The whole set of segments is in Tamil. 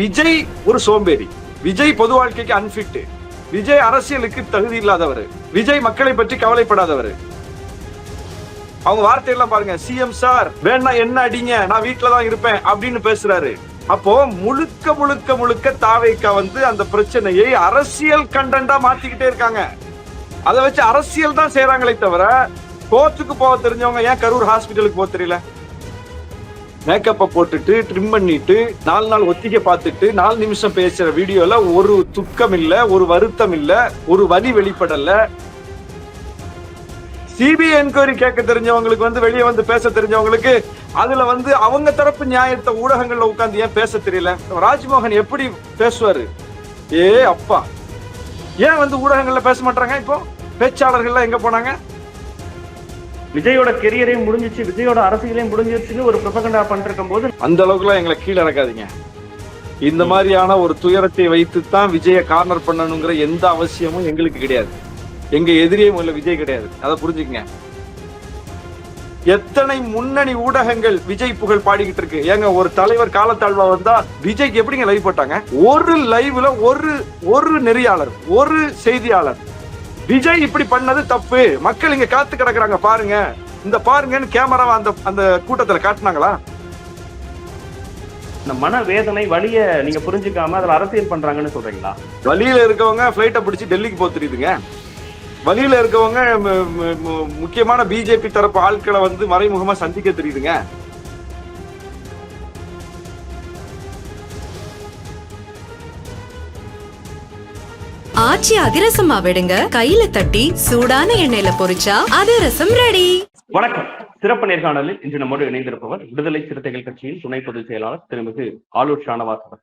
விஜய் ஒரு சோம்பேறி, விஜய் பொது வாழ்க்கைக்கு அன்பிட், விஜய் அரசியலுக்கு தகுதி இல்லாதவர், விஜய் மக்களை பற்றி கவலைப்படாதவர். அவங்க வார்த்தையெல்லாம் பாருங்க, சிஎம் சார் வேணா என்ன அடிங்க, நான் வீட்டுலதான் இருப்பேன் அப்படின்னு பேசுறாரு. அப்போ முழுக்க முழுக்க முழுக்க தாவேக்கா அந்த பிரச்சனையை அரசியல் கண்டென்ட்டா மாத்திக்கிட்டே இருக்காங்க. அதை வச்சு அரசியல் தான் செய்யறாங்களே தவிர கோர்ட்டுக்கு போக தெரிஞ்சவங்க ஏன் கரூர் ஹாஸ்பிட்டலுக்கு போக தெரியல? மேக்கப்ப போட்டுட்டு ட்ரிம் பண்ணிட்டு 4 நாள் ஒத்திகை பார்த்துட்டு 4 நிமிஷம் பேசுற வீடியோல ஒரு துக்கம் இல்ல, ஒரு வருத்தம் இல்ல, ஒரு வலி வெளிப்படல. சிபிஐ என்கொயரி கேட்க தெரிஞ்சவங்களுக்கு வெளியே பேச தெரிஞ்சவங்களுக்கு அதுல அவங்க தரப்பு நியாயத்தை ஊடகங்கள்ல உட்கார்ந்து ஏன் பேச தெரியல? ராஜ்மோகன் எப்படி பேசுவாரு? ஏ அப்பா, ஏன் ஊடகங்கள்ல பேச மாட்டாங்க? இப்போ பேச்சாளர்கள் எங்க போனாங்க? விஜயோட கெரியரையும் முடிஞ்சிச்சு, விஜயோட அரசியலையும் முடிஞ்சிருச்சுன்னு ஒரு ப்ரொபகண்டா பண்ணிருக்கும் போது அந்த அளவுக்குலாம் எங்களை கீழே இறக்காதீங்க. இந்த மாதிரியான ஒரு துயரத்தை வைத்துத்தான் விஜய கார்னர் பண்ணணுங்கிற எந்த அவசியமும் எங்களுக்கு கிடையாது. எங்க எதிரியும் இல்ல விஜய் கிடையாது, அதை புரிஞ்சுக்கங்க. எத்தனை முன்னணி ஊடகங்கள் விஜய் புகழ் பாடிக்கிட்டு இருக்கு. ஏங்க ஒரு தலைவர் காலத்தாழ்வா வந்தா விஜய்க்கு எப்படிங்க லைவ் போட்டாங்க? ஒரு லைவ்ல ஒரு நெறியாளர், ஒரு செய்தியாளர் விஜய் இப்படி பண்ணது தப்பு, மக்கள் இங்க காத்து கிடக்குறாங்க பாருங்க, இந்த பாருங்கன்னு கேமராவை அந்த கூட்டத்துல காட்டினாங்களா? இந்த மன வேதனை வலிய நீங்க புரிஞ்சுக்காம அதுல அரசியல் பண்றாங்கன்னு சொல்றீங்களா? வழியில இருக்கவங்க பிளைட்டை பிடிச்சி டெல்லிக்கு போக தெரியுதுங்க. வழியில இருக்கவங்க முக்கியமான பிஜேபி தரப்பு ஆட்களை மறைமுகமா சந்திக்க தெரியுதுங்க. ஆச்சி அதிரசமா விடுங்க, கையில தட்டி சூடான எண்ணெயில பொரிச்சா அதிரசம் ரெடி. வணக்கம். சிறப்பு நேர்காணலில் இன்று நம்மோடு இணைந்திருப்பவர் விடுதலை சிறுத்தைகள் கட்சியின் துணை பொதுச் செயலாளர் திருமிகு ஆலூர் ஷானவாஸ் சார்.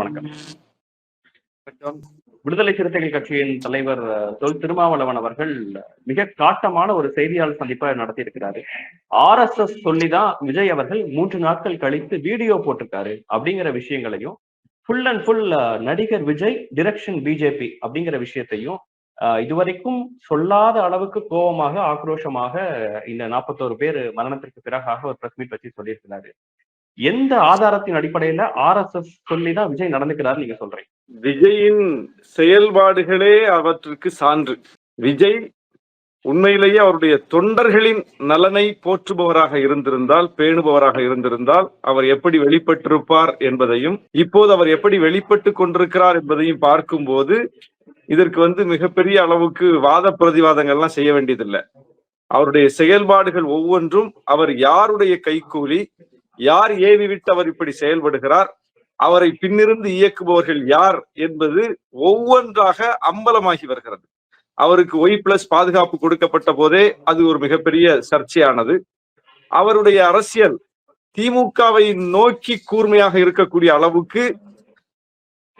வணக்கம். விடுதலை சிறுத்தைகள் கட்சியின் தலைவர் தொல் திருமாவளவன் அவர்கள் மிக காட்டமான ஒரு செய்தியாளர் சந்திப்பை நடத்தி இருக்கிறாரு. RSS சொல்லிதான் விஜய் அவர்கள் 3 நாட்கள் கழித்து வீடியோ போட்டிருக்காரு அப்படிங்கிற விஷயங்களையும், ஃபுல் அண்ட் ஃபுல் நடிகர் விஜய் டிரெக்ஷன் பிஜேபி அப்படிங்கிற விஷயத்தையும் இதுவரைக்கும் சொல்லாத அளவுக்கு கோபமாக ஆக்ரோஷமாக இந்த 41 பேர் மரணத்திற்கு பிறகாக ஒரு பிரஸ் மீட் வச்சு சொல்லியிருக்கிறாரு. எந்த ஆதாரத்தின் அடிப்படையில RSS சொல்லிதான் விஜய் நடந்துக்கிறாரு நீங்க சொல்றீங்க? விஜயின் செயல்பாடுகளே அவற்றுக்கு சான்று. விஜய் உண்மையிலேயே அவருடைய தொண்டர்களின் நலனை போற்றுபவராக இருந்திருந்தால், பேணுபவராக இருந்திருந்தால் அவர் எப்படி வெளிப்பட்டிருப்பார் என்பதையும், இப்போது அவர் எப்படி வெளிப்பட்டு கொண்டிருக்கிறார் என்பதையும் பார்க்கும்போது இதற்கு மிகப்பெரிய அளவுக்கு வாத பிரதிவாதங்கள்லாம் செய்ய வேண்டியதில்லை. அவருடைய செயல்பாடுகள் ஒவ்வொன்றும் அவர் யாருடைய கைக்கூலி, யார் ஏவி விட்டு அவர் இப்படி செயல்படுகிறார், அவரை பின்னிருந்து இயக்குபவர்கள் யார் என்பது ஒவ்வொன்றாக அம்பலமாகி வருகிறது. அவருக்கு Y+ பாதுகாப்பு கொடுக்கப்பட்ட போதே அது ஒரு மிகப்பெரிய சர்ச்சையானது. அவருடைய அரசியல் திமுகவை நோக்கி கூர்மையாக இருக்கக்கூடிய அளவுக்கு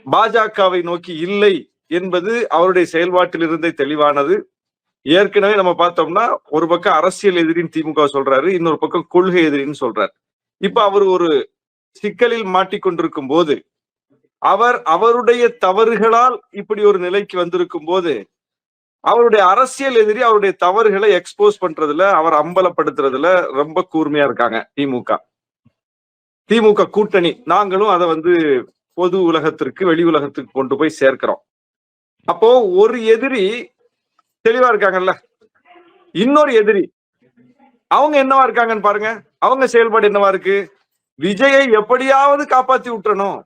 பாஜகவை நோக்கி இல்லை என்பது அவருடைய செயல்பாட்டில் இருந்தே தெளிவானது. ஏற்கனவே நம்ம பார்த்தோம்னா ஒரு பக்கம் அரசியல் எதிரின்னு திமுக சொல்றாரு, இன்னொரு பக்கம் கொள்கை எதிரின்னு சொல்றாரு. இப்ப அவர் ஒரு சிக்கலில் மாட்டிக்கொண்டிருக்கும் போது, அவருடைய தவறுகளால் இப்படி ஒரு நிலைக்கு வந்திருக்கும் போது, அவருடைய அரசியல் எதிரி அவருடைய தவறுகளை எக்ஸ்போஸ் பண்றதுல, அவர் அம்பலப்படுத்துறதுல ரொம்ப கூர்மையா இருக்காங்க திமுக கூட்டணி. நாங்களும் அதை பொது உலகத்திற்கு, வெளி உலகத்துக்கு கொண்டு போய் சேர்க்கிறோம். அப்போ ஒரு எதிரி தெளிவா இருக்காங்கல்ல, இன்னொரு எதிரி அவங்க என்னவா இருக்காங்கன்னு பாருங்க. அவங்க செயல்பாடு என்னவா இருக்கு? விஜயை எப்படியாவது காப்பாத்தி விட்டுறணும்,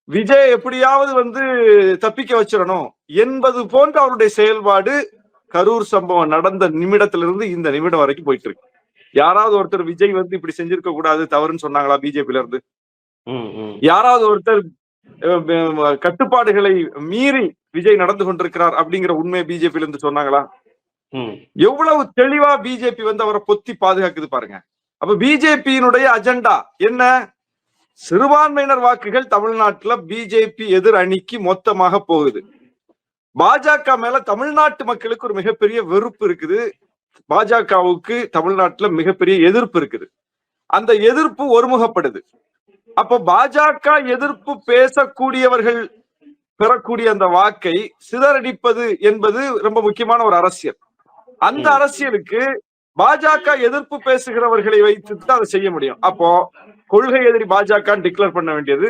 விஜய் எப்படியாவது தப்பிக்க வச்சிடணும் என்பது போன்ற அவருடைய செயல்பாடு கரூர் சம்பவம் நடந்த நிமிடத்திலிருந்து இந்த நிமிடம் வரைக்கும் போயிட்டு இருக்கு. யாராவது ஒருத்தர் விஜய் இப்படி செஞ்சிருக்க கூடாது, தவறுன்னு சொன்னாங்களா பிஜேபியில இருந்து? யாராவது ஒருத்தர் கட்டுப்பாடுகளை மீறி விஜய் நடந்து கொண்டிருக்கிறார் அப்படிங்கிற உண்மையை பிஜேபியில இருந்து சொன்னாங்களா? எவ்வளவு தெளிவா பிஜேபி அவரை பொத்தி பாதுகாக்குது பாருங்க. அப்ப பிஜேபியினுடைய அஜெண்டா என்ன? சிறுபான்மையினர் வாக்குகள் தமிழ்நாட்டுல பிஜேபி எதிர் அணிக்கு மொத்தமாக போகுது. பாஜக மேல தமிழ்நாட்டு மக்களுக்கு ஒரு மிகப்பெரிய வெறுப்பு இருக்குது. பாஜகவுக்கு தமிழ்நாட்டுல மிகப்பெரிய எதிர்ப்பு இருக்குது. அந்த எதிர்ப்பு ஒருமுகப்படுது. அப்போ பாஜக எதிர்ப்பு பேசக்கூடியவர்கள் பெறக்கூடிய அந்த வாக்கை சிதறடிப்பது என்பது ரொம்ப முக்கியமான ஒரு அரசியல். அந்த அரசியலுக்கு பாஜக எதிர்ப்பு பேசுகிறவர்களை வைத்து அதை செய்ய முடியும். அப்போ கொள்கை எதிரி பாஜக டிக்ளேர் பண்ண வேண்டியது,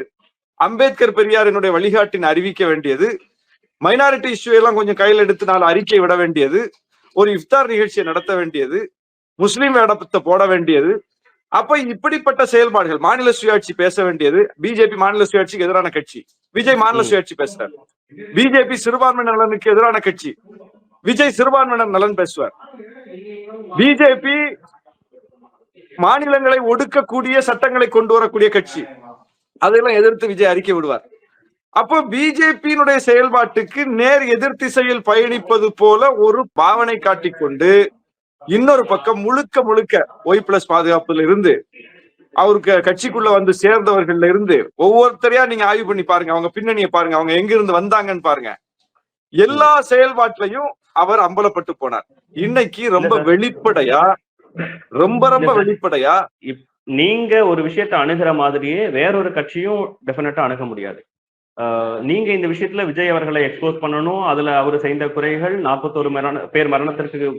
அம்பேத்கர் பெரியாரினுடைய வழிகாட்டின் அறிவிக்க வேண்டியது, மைனாரிட்டி இஷ்யூ எல்லாம் கொஞ்சம் கையில் எடுத்து 4 அறிக்கை விட வேண்டியது, ஒரு இஃப்தார் நிகழ்ச்சியை நடத்த வேண்டியது, முஸ்லீம் வேடத்தை போட வேண்டியது. அப்ப இப்படிப்பட்ட செயல்பாடுகள், மாநில சுயாட்சி பேச வேண்டியது. பிஜேபி மாநில சுயாட்சிக்கு எதிரான கட்சி, விஜய் மாநில சுயாட்சி பேசுறாரு. பிஜேபி சிறுபான்மையினர் நலனுக்கு எதிரான கட்சி, விஜய் சிறுபான்மையினர் நலன் பேசுவார். பிஜேபி மாநிலங்களை ஒடுக்கக்கூடிய சட்டங்களை கொண்டு வரக்கூடிய கட்சி, அதெல்லாம் எதிர்த்து விஜய் அறிக்கை விடுவார். அப்போ பிஜேபியினுடைய செயல்பாட்டுக்கு நேர் எதிர் திசையில் பயணிப்பது போல ஒரு பாவனை காட்டிக்கொண்டு, இன்னொரு பக்கம் முழுக்க முழுக்க Y+ பாதுகாப்புல இருந்து அவருக்கு கட்சிக்குள்ள வந்து சேர்ந்தவர்கள்ல இருந்து ஒவ்வொருத்தரையா நீங்க ஆய்வு பண்ணி பாருங்க, அவங்க பின்னணியை பாருங்க, அவங்க எங்க இருந்து வந்தாங்கன்னு பாருங்க. எல்லா செயல்பாட்டிலையும் அவர் அம்பலப்பட்டு போனார். இன்னைக்கு ரொம்ப வெளிப்படையா, ரொம்ப வெளிப்படையா நீங்க ஒரு விஷயத்தை அணுகிற மாதிரியே வேறொரு கட்சியும் டெஃபினட்டா அணுக முடியாது. நீங்க இந்த விஷயத்துல விஜய் அவர்களை எக்ஸ்போஸ் பண்ணணும், அதுல அவர் செய்த குறைகள், 41 பேர் மரணத்திற்கு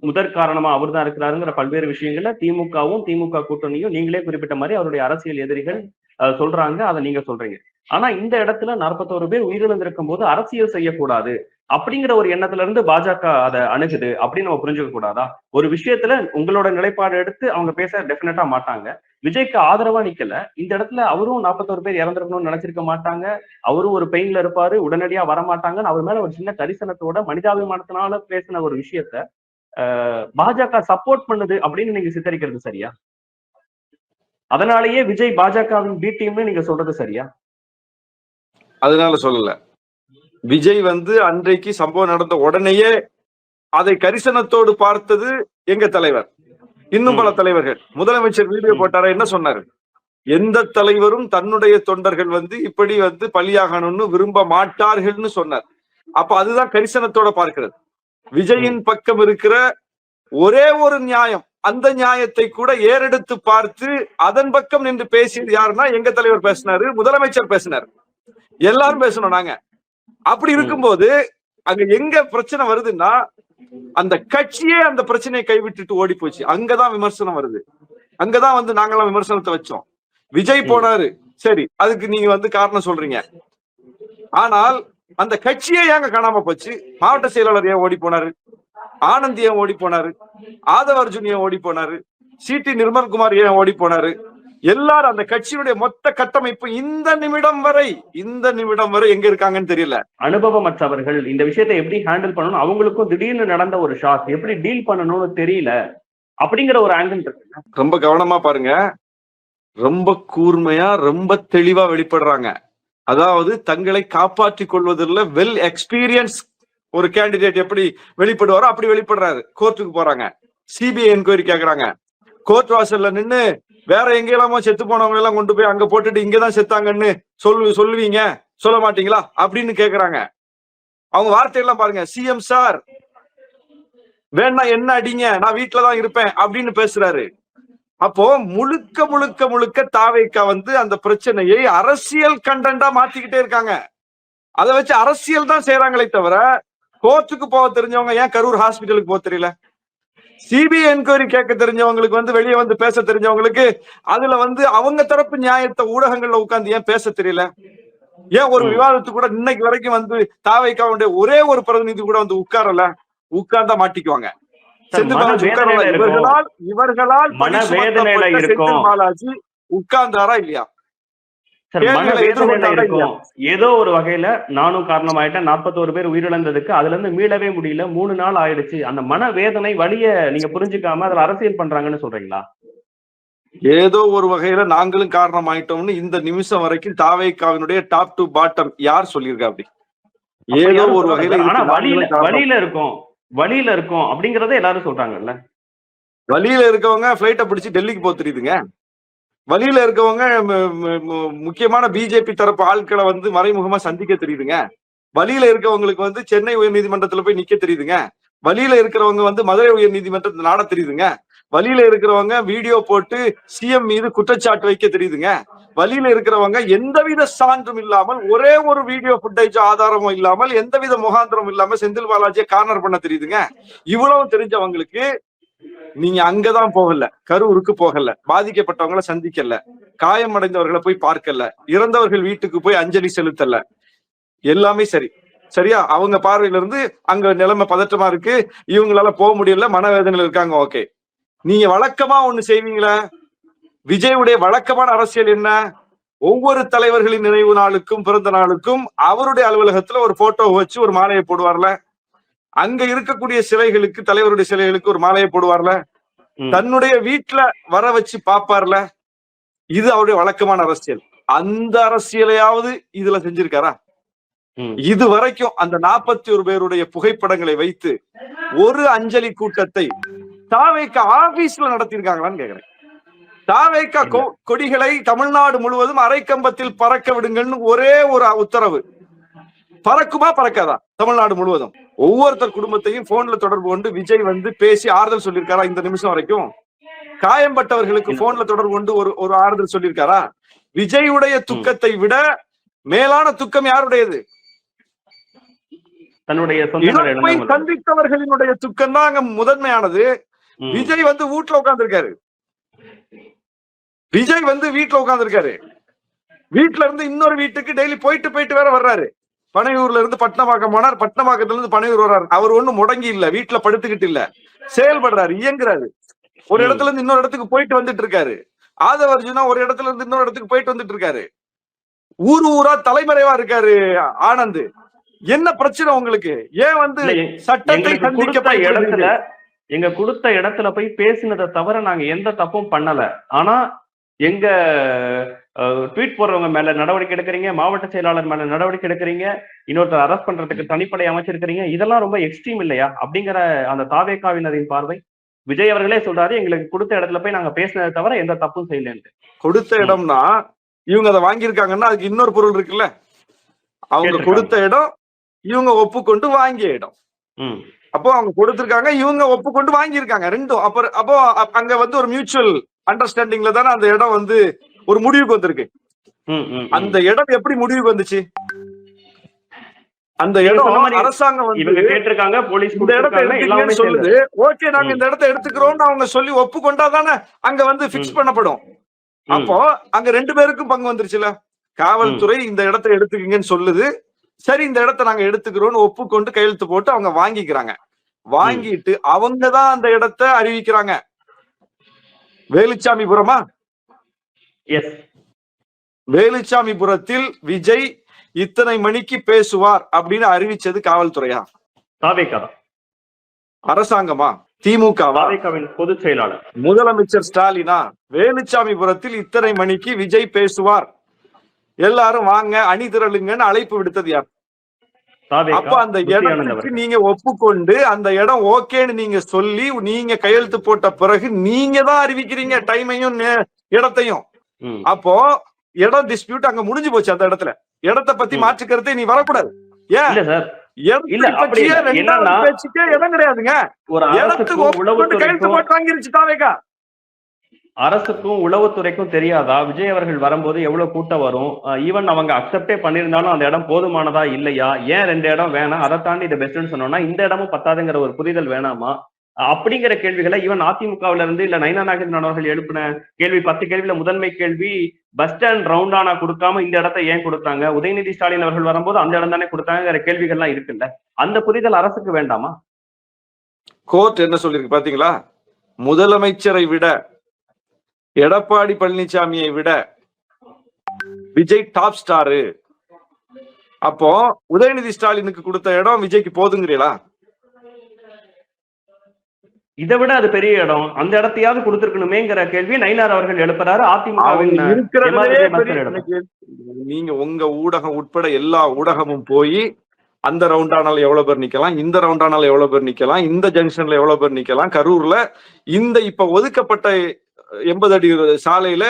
முதற் காரணமா அவர் தான் இருக்கிறாருங்கிற பல்வேறு விஷயங்கள்ல திமுகவும் திமுக கூட்டணியும் நீங்களே குறிப்பிட்ட மாதிரி அவருடைய அரசியல் எதிரிகள் சொல்றாங்க, அதை நீங்க சொல்றீங்க. ஆனா இந்த இடத்துல 41 பேர் உயிரிழந்திருக்கும் போது அரசியல் செய்யக்கூடாது அப்படிங்கிற ஒரு எண்ணத்துல இருந்து பாஜக அதை அணுகுது அப்படின்னு நம்ம புரிஞ்சுக்க கூடாதா? ஒரு விஷயத்துல உங்களோட நிலைப்பாடு எடுத்து அவங்க பேச டெஃபினட்டா மாட்டாங்க. விஜய்க்கு ஆதரவா நிக்கல, இந்த இடத்துல அவரும் 41 பேர் இறந்திருக்கணும்னு நினைச்சிருக்க மாட்டாங்க, அவரும் ஒரு பெயின்ல இருப்பாரு, உடனடியா வரமாட்டாங்கன்னு அவர் மேல ஒரு சின்ன கரிசனத்தோட மனிதாபிமானத்தினால பேசின ஒரு விஷயத்த பாஜக சப்போர்ட் பண்ணுது அப்படின்னு நீங்க சித்தரிக்கிறது சரியா? அதனாலேயே விஜய் பாஜகவின் பி டீம்னு நீங்க சொல்றது சரியா? அதனால சொல்லல. விஜய் வந்து அன்றைக்கு சம்பவம் நடந்த உடனேயே அதை கரிசனத்தோடு பார்த்தது எங்க தலைவர், இன்னும் பல தலைவர்கள். முதலமைச்சர் வீடியோ போட்டாரா, என்ன சொன்னாரு? எந்த தலைவரும் தன்னுடைய தொண்டர்கள் வந்து இப்படி வந்து பலியாகணும்னு விரும்ப மாட்டார்கள்னு சொன்னார். அப்ப அதுதான் கரிசனத்தோட பார்க்கிறது. விஜயின் பக்கம் இருக்கிற ஒரே ஒரு நியாயம், அந்த நியாயத்தை கூட ஏறெடுத்து பார்த்து அதன் பக்கம் நின்று பேசியது யாருன்னா எங்க தலைவர் பேசினாரு, முதலமைச்சர் பேசினார், எல்லாரும் பேசணும் நாங்க. அப்படி இருக்கும்போது அங்க எங்க பிரச்சனை வருதுன்னா, அந்த கட்சியே அந்த பிரச்சனையை கைவிட்டுட்டு ஓடி போச்சு. அங்கதான் விமர்சனம் வருது. அங்கதான் வந்து நாங்கெல்லாம் விமர்சனத்தை வச்சோம். விஜய் போனாரு, சரி, அதுக்கு நீங்க வந்து காரணம் சொல்றீங்க. ஆனால் அந்த கட்சியே ஏங்க காணாம போச்சு? மாவட்ட செயலாளர் ஏன் ஓடி போனாரு? ஆனந்த் ஏன் ஓடி போனாரு? ஆதவ அர்ஜுன் ஏன் ஓடி போனாரு? சிடி நிர்மல்குமார் ஏன் ஓடி போனாரு? எல்லாரும் அந்த கட்சியினுடைய மொத்த கட்டமைப்பு இந்த நிமிடம் வரை எங்க இருக்காங்கன்னு தெரியல. அனுபவமற்றவர்கள் இந்த விஷயத்தை எப்படி ஹேண்டில் பண்ணணும், அவங்களுக்கும் திடீர்னு நடந்த ஒரு ஷாக் எப்படி டீல் பண்ணணும்னு தெரியல அப்படிங்கிற ஒரு ஆங்கிள் இருக்கு. ரொம்ப கவனமா பாருங்க, ரொம்ப கூர்மையா, ரொம்ப தெளிவா வெளிப்படுறாங்க. அதாவது தங்களை காப்பாற்றிக் கொள்வதில் வெல் எக்ஸ்பீரியன்ஸ் ஒரு கேண்டிடேட் எப்படி வெளிப்படுவாரோ அப்படி வெளிப்படுறாரு. கோர்ட்டுக்கு போறாங்க, சிபிஐ என்கொயரி கேக்குறாங்க, கோர்ட் வாசல்ல நின்னு வேற எங்கெல்லாமோ செத்து போனவங்க எல்லாம் கொண்டு போய் அங்க போட்டுட்டு இங்கதான் செத்தாங்கன்னு சொல்லுவீங்க, சொல்ல மாட்டீங்களா அப்படின்னு கேக்குறாங்க. அவங்க வார்த்தையெல்லாம் பாருங்க, சிஎம் சார் வேணா என்ன அடிங்க, நான் வீட்டுலதான் இருப்பேன் அப்படின்னு பேசுறாரு. அப்போ முழுக்க முழுக்க முழுக்க தாவேக்கா வந்து அந்த பிரச்சனையை அரசியல் கண்டென்ட்டா மாத்திக்கிட்டே இருக்காங்க. அதை வச்சு அரசியல் தான் செய்யறாங்களே தவிர கோர்ட்டுக்கு போக தெரிஞ்சவங்க ஏன் கரூர் ஹாஸ்பிட்டலுக்கு போக தெரியல? சிபிஐ என்கொயரி கேட்க தெரிஞ்சவங்களுக்கு வந்து வெளியே வந்து பேச தெரிஞ்சவங்களுக்கு அதுல வந்து அவங்க தரப்பு நியாயத்தை ஊடகங்கள்ல உட்கார்ந்து ஏன் பேச தெரியல? ஏன் ஒரு விவாதத்துக்கு கூட இன்னைக்கு வரைக்கும் வந்து தாவேக்காவுடைய ஒரே ஒரு பிரதிநிதி கூட வந்து உட்கார்ந்தா மாட்டிக்குவாங்க. இவர்களால் செந்தில் பாலாஜி உட்கார்ந்தாரா இல்லையா? ஏதோ ஒரு வகையில நானும் காரணமாயிட்டேன், 41 பேர் உயிரிழந்ததுக்கு அதுல இருந்து மீளவே முடியல, 3 நாள் ஆயிடுச்சு. அந்த மனவேதனை வலிய நீங்க புரிஞ்சுக்காம அதுல அரசியல் பண்றாங்கன்னு சொல்றீங்களா? ஏதோ ஒரு வகையில நாங்களும் காரணம் ஆயிட்டோம்னு இந்த நிமிஷம் வரைக்கும் தாவேக்காவினுடைய டாப் டு பாட்டம் யார் சொல்லியிருக்கா? அப்படி ஏதோ ஒரு வகையில வழியில இருக்கும் அப்படிங்கறத எல்லாரும் சொல்றாங்கல்ல. வழியில இருக்கவங்க பிளைட்டை பிடிச்சி டெல்லிக்கு போக தெரியுதுங்க. வழியில இருக்கவங்க முக்கியமான பிஜேபி தரப்பு ஆட்களை வந்து மறைமுகமா சந்திக்க தெரியுதுங்க. வழியில இருக்கவங்களுக்கு வந்து சென்னை உயர் நீதிமன்றத்துல போய் நிக்க தெரியுதுங்க. வழியில இருக்கிறவங்க வந்து மதுரை உயர் நீதிமன்றத்தை நாட தெரியுதுங்க. வழியில இருக்கிறவங்க வீடியோ போட்டு சிஎம் மீது குற்றச்சாட்டு வைக்க தெரியுதுங்க. வழியில இருக்கிறவங்க எந்தவித சான்றும் இல்லாமல், ஒரே ஒரு வீடியோ ஃபுட்டேஜ் ஆதாரமும் இல்லாமல், எந்தவித முகாந்திரமும் இல்லாம செந்தில் பாலாஜியை கார்னர் பண்ண தெரியுதுங்க. இவ்வளவு தெரிஞ்சவங்களுக்கு நீங்க அங்கதான் போகல, கரூருக்கு போகல, பாதிக்கப்பட்டவங்களை சந்திக்கல, காயமடைந்தவர்களை போய் பார்க்கல, இறந்தவர்கள் வீட்டுக்கு போய் அஞ்சலி செலுத்தல, எல்லாமே சரி. சரியா? அவங்க பார்வையில இருந்து அங்க நிலைமை பதற்றமா இருக்கு, இவங்களால போக முடியல, மனவேதனையில இருக்காங்க. ஓகே. நீங்க வழக்கமா ஒண்ணு செய்வீங்களா? விஜயுடைய வழக்கமான அரசியல் என்ன? ஒவ்வொரு தலைவர்களின் நினைவு நாளுக்கும் பிறந்த நாளுக்கும் அவருடைய அலுவலகத்துல ஒரு போட்டோ வச்சு ஒரு மாலையை போடுவார்ல, அங்க இருக்கக்கூடிய சிலைகளுக்கு, தலைவருடைய சிலைகளுக்கு ஒரு மாலையை போடுவார்ல, தன்னுடைய வீட்டுல வர வச்சு பாப்பார்ல. இது அவருடைய வழக்கமான அரசியல். அந்த அரசியலையாவது இதுல செஞ்சிருக்காரா? இது வரைக்கும் அந்த 41 பேருடைய புகைப்படங்களை வைத்து ஒரு அஞ்சலி கூட்டத்தை தாவேக ஆபீஸ்ல நடத்தியிருக்காங்களான்னு கேக்குறேன். தாவேக கொடிகளை தமிழ்நாடு முழுவதும் அரைக்கம்பத்தில் பறக்க விடுங்கன்னு ஒரே ஒரு உத்தரவு. பறக்குமா பறக்காதா? தமிழ்நாடு முழுவதும் ஒவ்வொருத்தர் குடும்பத்தையும் போன்ல தொடர்பு கொண்டு விஜய் வந்து பேசி ஆறுதல் சொல்லியிருக்காரா? இந்த நிமிஷம் வரைக்கும் காயம்பட்டவர்களுக்கு போன்ல தொடர்பு கொண்டு ஒரு ஆறுதல் சொல்லியிருக்காரா? விஜயுடைய துக்கத்தை விட மேலான துக்கம் யாருடையது? தன்னுடைய சந்தித்தவர்களினுடைய துக்கம் தான் அங்க முதன்மையானது. விஜய் வந்து வீட்டுல உட்கார்ந்துருக்காரு. விஜய் வந்து வீட்டுல உட்கார்ந்துருக்காரு. வீட்டுல இருந்து இன்னொரு வீட்டுக்கு டெய்லி போயிட்டு வேற வர்றாரு. பனையூர்ல இருந்து பட்டணமாக்கம் போனார், பட்டணமாக்கத்துல இருந்து பனையூர் வர்றாரு. அவர் ஒண்ணும் முடங்கி இல்ல, வீட்டுல படுத்துக்கிட்டு இல்ல, செயல்படுறாரு, இயங்குறாரு. ஒரு இடத்துல இருந்து இன்னொரு இடத்துக்கு போயிட்டு வந்துட்டு இருக்காரு. ஆதவ அர்ஜுனா ஒரு இடத்துல இருந்து இன்னொரு இடத்துக்கு போயிட்டு வந்துட்டு இருக்காரு. ஊரா தலைமறைவா இருக்காரு ஆனந்த். என்ன பிரச்சனை உங்களுக்கு? ஏன் வந்து சட்டத்தை எங்க கொடுத்த இடத்துல போய் பேசினதை தவிர நாங்க எந்த தப்பும் பண்ணல. ஆனா எங்க ட்வீட் போடுறவங்க மேல நடவடிக்கை எடுக்கிறீங்க, மாவட்ட செயலாளர் மேல நடவடிக்கை எடுக்கிறீங்க, இன்னொருத்தர் அரெஸ்ட் பண்றதுக்கு தனிப்படை அமைச்சிருக்கிறீங்க. இதெல்லாம் ரொம்ப எக்ஸ்ட்ரீம் இல்லையா? அப்படிங்கிற அந்த தாவேகாவினரின் பார்வை. விஜய் அவர்களே சொல்றாரு, எங்களுக்கு கொடுத்த இடத்துல போய் நாங்க பேசினதை தவிர எந்த தப்பும் செய்யலன்னு. கொடுத்த இடம்னா இவங்க அதை வாங்கியிருக்காங்கன்னா அதுக்கு இன்னொரு பொருள் இருக்குல்ல. அவங்க கொடுத்த இடம், இவங்க ஒப்புக்கொண்டு வாங்கிய இடம். அப்போ அவங்க கொடுத்திருக்காங்க, இவங்க ஒப்புக்கொண்டு வாங்கியிருக்காங்க, ரெண்டும். அப்போ அங்க வந்து ஒரு மியூச்சுவல் அண்டர்ஸ்டாண்டிங்ல தானே அந்த இடம் வந்து ஒரு முடிவுக்கு வந்திருக்கு. அந்த இடம் எப்படி முடிவுக்கு வந்துச்சு? அந்த இடம் அரசாங்கம் வந்து கேட்டிருக்காங்க, போலீஸ் இந்த இடத்தை சொல்லுது. ஓகே, நாங்க இந்த இடத்தை எடுத்துக்கிறோம்னு அவங்க சொல்லி ஒப்புக்கொண்டாதானே அங்க வந்து பிக்ஸ் பண்ணப்படும். அப்போ அங்க 2 பேருக்கும் பங்கு வந்துருச்சுல. காவல்துறை இந்த இடத்தை எடுத்துக்கீங்கன்னு சொல்லுது. சரி, இந்த இடத்தை நாங்க எடுத்துக்கிறோம்னு ஒப்புக்கொண்டு கையெழுத்து போட்டு அவங்க வாங்கிக்கிறாங்க. வாங்கிட்டு அவங்கதான் அந்த இடத்தை அறிவிக்கிறாங்க. வேலுச்சாமிபுரமா? வேலுச்சாமிபுரத்தில் விஜய் இத்தனை மணிக்கு பேசுவார் அப்படின்னு அறிவிச்சது காவல்துறையா? அரசாங்கமா? திமுகவா? பொதுச் செயலாளர் முதலமைச்சர் ஸ்டாலினா? வேலுச்சாமிபுரத்தில் இத்தனை மணிக்கு விஜய் பேசுவார், எல்லாரும் வாங்க அணி திரளுங்கன்னு அழைப்பு விடுத்தது யார்? அப்ப அந்த இடத்துக்கு நீங்க ஒப்புக்கொண்டு அந்த இடம் ஓகேன்னு நீங்க சொல்லி நீங்க கையெழுத்து போட்ட பிறகு நீங்க தான் அறிவிக்கிறீங்க டைமையும் இடத்தையும். அப்போ இடம் டிஸ்பியூட் அங்க முடிஞ்சு போச்சு. அந்த இடத்துல இடத்தை பத்தி மாற்றுக்கிறதே நீ வரக்கூடாது. ஏன் பேச்சுக்கே இடம் கிடையாதுங்க. கையெழுத்து போட்டு வாங்கிருச்சு தாவேகா. அரசுக்கும் உளவுத்துறைக்கும் தெரியாதா விஜய் அவர்கள் வரும்போது எவ்வளவு கூட்டம் வரும்? ஈவன் அவங்க அக்செப்டே பண்ணிருந்தாலும் அந்த இடம் போதுமானதா இல்லையா? ஏன் 2 இடம் வேணாம், அதை தாண்டி இதை பெஸ்ட்னு சொன்னோம்னா இந்த இடமும் பத்தாதுங்கிற ஒரு புரிதல் வேணாமா? அப்படிங்கிற கேள்விகளை ஈவன் அதிமுகவில இருந்து இல்ல நயினா நாகேந்திரன் அவர்கள் எழுப்பின கேள்வி 10 கேள்வியில முதன்மை கேள்வி, பஸ் ஸ்டாண்ட் ரவுண்டானா கொடுக்காம இந்த இடத்தை ஏன் கொடுத்தாங்க? உதயநிதி ஸ்டாலின் அவர்கள் வரும்போது அந்த இடம் தானே கொடுத்தாங்கிற கேள்விகள்லாம் இருக்குல்ல. அந்த புரிதல் அரசுக்கு வேண்டாமா? கோர்ட் என்ன சொல்லிருக்கு பாத்தீங்களா? முதலமைச்சரை விட, எடப்பாடி பழனிசாமியை விட விஜய் டாப் ஸ்டாரு. அப்போ உதயநிதி ஸ்டாலினுக்கு கொடுத்த இடம் விஜய்க்கு போதுங்கிறீங்களா? இதை விட அது பெரிய இடம், அந்த இடத்தையாவது கொடுத்திருக்கணுமேங்கிற கேள்வி நயினார் அவர்கள் எழுப்புறாரு. அதிமுகவின் நீங்க உங்க ஊடகம் உட்பட எல்லா ஊடகமும் போய் அந்த ரவுண்டானால எவ்வளவு பேர் நிக்கலாம், இந்த ரவுண்டானால எவ்வளவு பேர் நிக்கலாம், இந்த ஜங்ஷன்ல எவ்வளவு பேர் நிக்கலாம், கரூர்ல இந்த இப்ப ஒதுக்கப்பட்ட 80 அடி சாலையில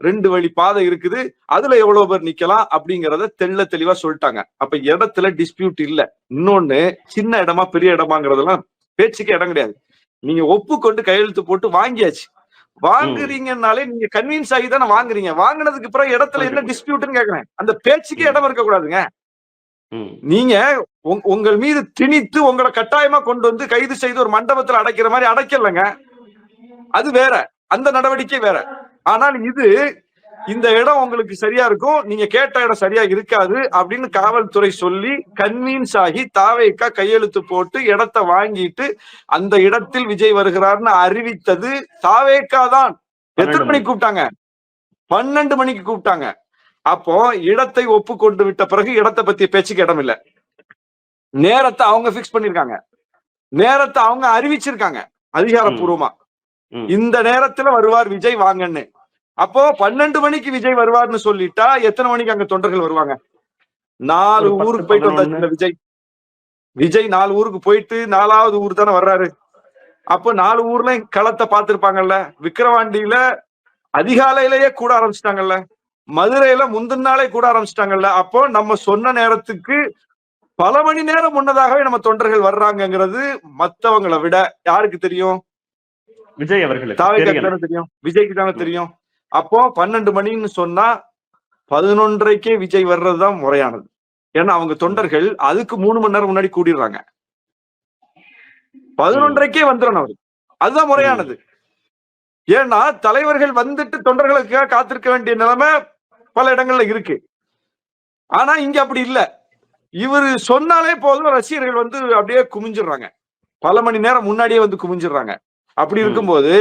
2 வழி பாதை இருக்குது, அதுல எவ்வளவு பேர் நிக்கலாம் அப்படிங்கறத தெள்ள தெளிவா சொல்லிட்டாங்க. அப்ப இடத்துல டிஸ்பியூட் இல்ல. இன்னொன்னு, சின்ன இடமா பெரிய இடமாங்கிறதெல்லாம் பேச்சுக்கு இடம் கிடையாது. நீங்க ஒப்புக்கொண்டு கையெழுத்து போட்டு வாங்கியாச்சு. வாங்குறீங்கன்னாலே நீங்க கன்வின்ஸ் ஆகி தானே வாங்குறீங்க. வாங்கினதுக்கு பிறகு இடத்துல என்ன டிஸ்பியூட்னு கேக்குறேன். அந்த பேச்சுக்கே இடம் இருக்க கூடாதுங்க. நீங்க உங்கள் மீது திணித்து உங்களை கட்டாயமா கொண்டு வந்து கைது செய்து ஒரு மண்டபத்துல அடைக்கிற மாதிரி அடைக்கலங்க. அது வேற, அந்த நடவடிக்கை வேற. ஆனால் இது இந்த இடம் உங்களுக்கு சரியா இருக்கும், நீங்க கேட்ட இடம் சரியா இருக்காது அப்படின்னு காவல்துறை சொல்லி கன்வீன்ஸ் ஆகி தாவேக்கா கையெழுத்து போட்டு இடத்தை வாங்கிட்டு அந்த இடத்தில் விஜய் வருகிறார்னு அறிவித்தது தாவேக்கா தான். எத்தனை மணிக்கு கூப்பிட்டாங்க? 12 மணிக்கு கூப்பிட்டாங்க. அப்போ இடத்தை ஒப்புக்கொண்டு விட்ட பிறகு இடத்தை பத்திய பேச்சுக்கு இடம் இல்ல. நேரத்தை அவங்க பிக்ஸ் பண்ணிருக்காங்க, நேரத்தை அவங்க அறிவிச்சிருக்காங்க அதிகாரப்பூர்வமா. இந்த நேரத்துல வருவார் விஜய் வாங்கன்னு. அப்போ 12 மணிக்கு விஜய் வருவார்னு சொல்லிட்டா எத்தனை மணிக்கு அங்க தொண்டர்கள் வருவாங்க? 4 ஊருக்கு போயிட்டு வந்தாச்சு விஜய். விஜய் 4 ஊருக்கு போயிட்டு 4வது ஊர் தானே வர்றாரு. அப்போ 4 ஊர்ல களத்தை பார்த்திருப்பாங்கல்ல. விக்கிரவாண்டியில அதிகாலையிலேயே கூட ஆரம்பிச்சிட்டாங்கல்ல, மதுரையில முந்தின நாளே கூட ஆரம்பிச்சிட்டாங்கல்ல. அப்போ நம்ம சொன்ன நேரத்துக்கு பல மணி நேரம் முன்னதாகவே நம்ம தொண்டர்கள் வர்றாங்கிறது மத்தவங்களை விட யாருக்கு தெரியும்? விஜய் அவர்களுக்கு தாவேக்காக்கு தெரியும், விஜய்க்கு தானே தெரியும். அப்போ 12 மணின்னு சொன்னா 11:30க்கே விஜய் வர்றதுதான் முறையானது. ஏன்னா அவங்க தொண்டர்கள் அதுக்கு 3 மணி நேரம் முன்னாடி கூடிடுறாங்க. 11:30க்கே வந்துடணும் அவரு, அதுதான் முறையானது. ஏன்னா தலைவர்கள் வந்துட்டு தொண்டர்களுக்காக காத்திருக்க வேண்டிய நிலைமை பல இடங்கள்ல இருக்கு. ஆனா இங்க அப்படி இல்ல. இவரு சொன்னாலே போதும் ரசிகர்கள் வந்து அப்படியே குமிஞ்சிடுறாங்க, பல மணி நேரம் முன்னாடியே வந்து குமிஞ்சிடுறாங்க. அப்படி இருக்கும்போது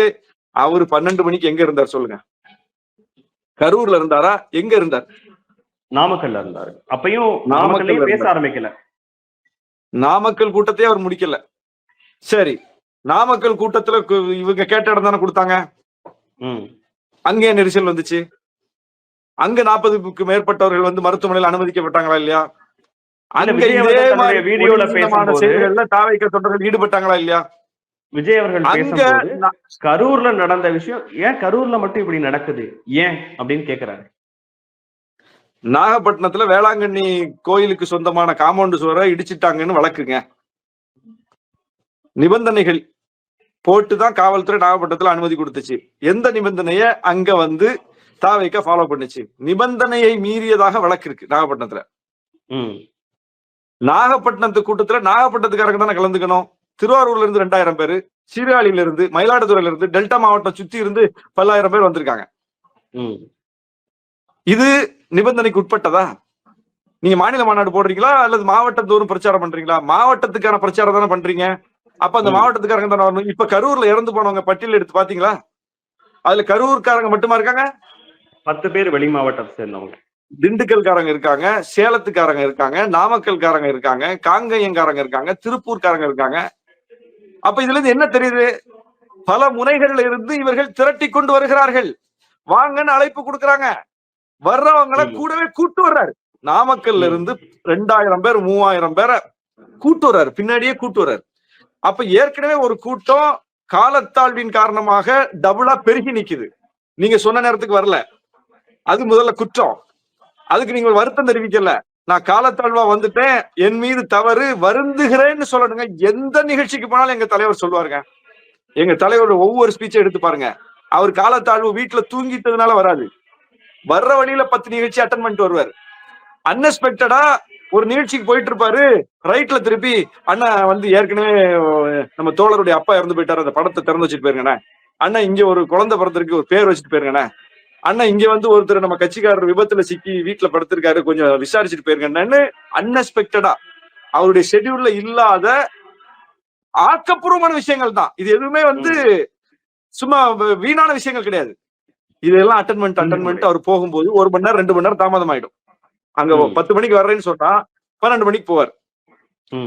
அவரு 12 மணிக்கு எங்க இருந்தார் சொல்லுங்க? கரூர்ல இருந்தாரா? எங்க இருந்தார்? நாமக்கல்ல இருந்தாரு. அப்பயும் நாமக்கல்லையும் பேச ஆரம்பிக்கல. நாமக்கல் கூட்டத்தையே அவர் முடிக்கல. சரி, நாமக்கல் கூட்டத்துல இவங்க கேட்ட இடம் தானே கொடுத்தாங்க. அங்கே நெரிசல் வந்துச்சு. அங்க 40க்கு மேற்பட்டவர்கள் வந்து மருத்துவமனையில் அனுமதிக்கப்பட்டாங்களா இல்லையா? அங்க இதே மாதிரி வீடியோல பேசுற செயல்கள்ல தாவேக்கா தொண்டர்கள் ஈடுபட்டாங்களா இல்லையா? விஜய் அவர்கள் பேசும்போது கரூர்ல நடந்த விஷயம் ஏன் கரூர்ல மட்டும் இப்படி நடக்குது ஏன் அப்படின்னு கேக்குறாரு. நாகப்பட்டினத்துல வேளாங்கண்ணி கோயிலுக்கு சொந்தமான காம்பவுண்ட் சுவரை இடிச்சிட்டாங்கன்னு வழக்குங்க. நிபந்தனைகள் போட்டுதான் காவல்துறை நாகப்பட்டினத்துல அனுமதி கொடுத்துச்சு. எந்த நிபந்தனைய அங்க வந்து தாவேக்கா ஃபாலோ பண்ணுச்சு? நிபந்தனையை மீறியதாக வழக்கு இருக்கு நாகப்பட்டினத்துல. நாகப்பட்டினத்து கூட்டத்துல நாகப்பட்டினத்துக்காரங்க தானே கலந்துக்கணும். திருவாரூர்ல இருந்து 2000 பேரு, சீர்காழியில இருந்து, மயிலாடுதுறையில இருந்து, டெல்டா மாவட்டம் சுத்தி இருந்து 10,000 பேர் வந்திருக்காங்க. இது நிபந்தனைக்கு உட்பட்டதா? நீங்க மாநில மாநாடு போடுறீங்களா அல்லது மாவட்டம் தோறும் பிரச்சாரம் பண்றீங்களா? மாவட்டத்துக்கான பிரச்சாரம் தானே பண்றீங்க. அப்ப அந்த மாவட்டத்துக்காரங்க தானே வரணும். இப்ப கரூர்ல இறந்து போனவங்க பட்டியல் எடுத்து பாத்தீங்களா? அதுல கரூர்காரங்க மட்டுமா இருக்காங்க? 10 பேர் வெளி மாவட்டத்தை சேர்ந்தவங்க. திண்டுக்கல்காரங்க இருக்காங்க, சேலத்துக்காரங்க இருக்காங்க, நாமக்கல்காரங்க இருக்காங்க, காங்கயங்காரங்க இருக்காங்க, திருப்பூர்காரங்க இருக்காங்க. அப்ப இதுல இருந்து என்ன தெரியுது? பல முனைகள்ல இருந்து இவர்கள் திரட்டி கொண்டு வருகிறார்கள். வாங்கன்னு அழைப்பு கொடுக்கறாங்க. வர்றவங்களை கூடவே கூட்டு வர்றாரு. நாமக்கல்ல இருந்து 2000 பேர் 3000 பேரை கூட்டு வர்றாரு, பின்னாடியே கூட்டு வர்றாரு. அப்ப ஏற்கனவே ஒரு கூட்டம் காலத்தாழ்வின் காரணமாக டபுளா பெருகி நிக்குது. நீங்க சொன்ன நேரத்துக்கு வரல, அது முதல்ல குற்றம். அதுக்கு நீங்க வருத்தம் தெரிவிக்கல. நான் காலத்தாழ்வா வந்துட்டேன், என் மீது தவறு, வருந்துகிறேன்னு சொல்லணுங்க. எந்த நிகழ்ச்சிக்கு போனாலும் எங்க தலைவர் சொல்லுவாருங்க. எங்க தலைவர் ஒவ்வொரு ஸ்பீச்சை எடுத்து பாருங்க. அவர் காலத்தாழ்வு வீட்டுல தூங்கிட்டதுனால வராது. வர்ற வழியில 10 நிகழ்ச்சி அட்டன் பண்ணிட்டு வருவார். அன்எக்ஸ்பெக்டடா ஒரு நிகழ்ச்சிக்கு போயிட்டு இருப்பாரு, ரைட்ல திருப்பி அண்ணா வந்து ஏற்கனவே நம்ம தோழருடைய அப்பா இறந்து போயிட்டாரு, அந்த படத்தை திறந்து வச்சுட்டு போயிருங்கண்ணே. அண்ணா இங்க ஒரு குழந்தை பிறந்திருக்கு, ஒரு பேர் வச்சுட்டு போயிருங்கண்ணே. அண்ணா இங்க வந்து ஒருத்தர் நம்ம கட்சிக்காரர் விபத்துல சிக்கி வீட்டுல படுத்திருக்காரு, கொஞ்சம் விசாரிச்சுட்டு போயிருங்கன்னு அன்எக்ஸ்பெக்டடா அவருடைய ஷெட்யூல்ல இல்லாத ஆக்கப்பூர்வமான விஷயங்கள் தான் இது. எதுவுமே வந்து சும்மா வீணான விஷயங்கள் கிடையாது. இதெல்லாம் அட்டன்மெண்ட் அவர் போகும்போது 1 மணி நேரம் 2 மணி நேரம் தாமதம் ஆயிடும். அங்க 10 மணிக்கு வர்றேன்னு சொன்னா 12 மணிக்கு போவார்.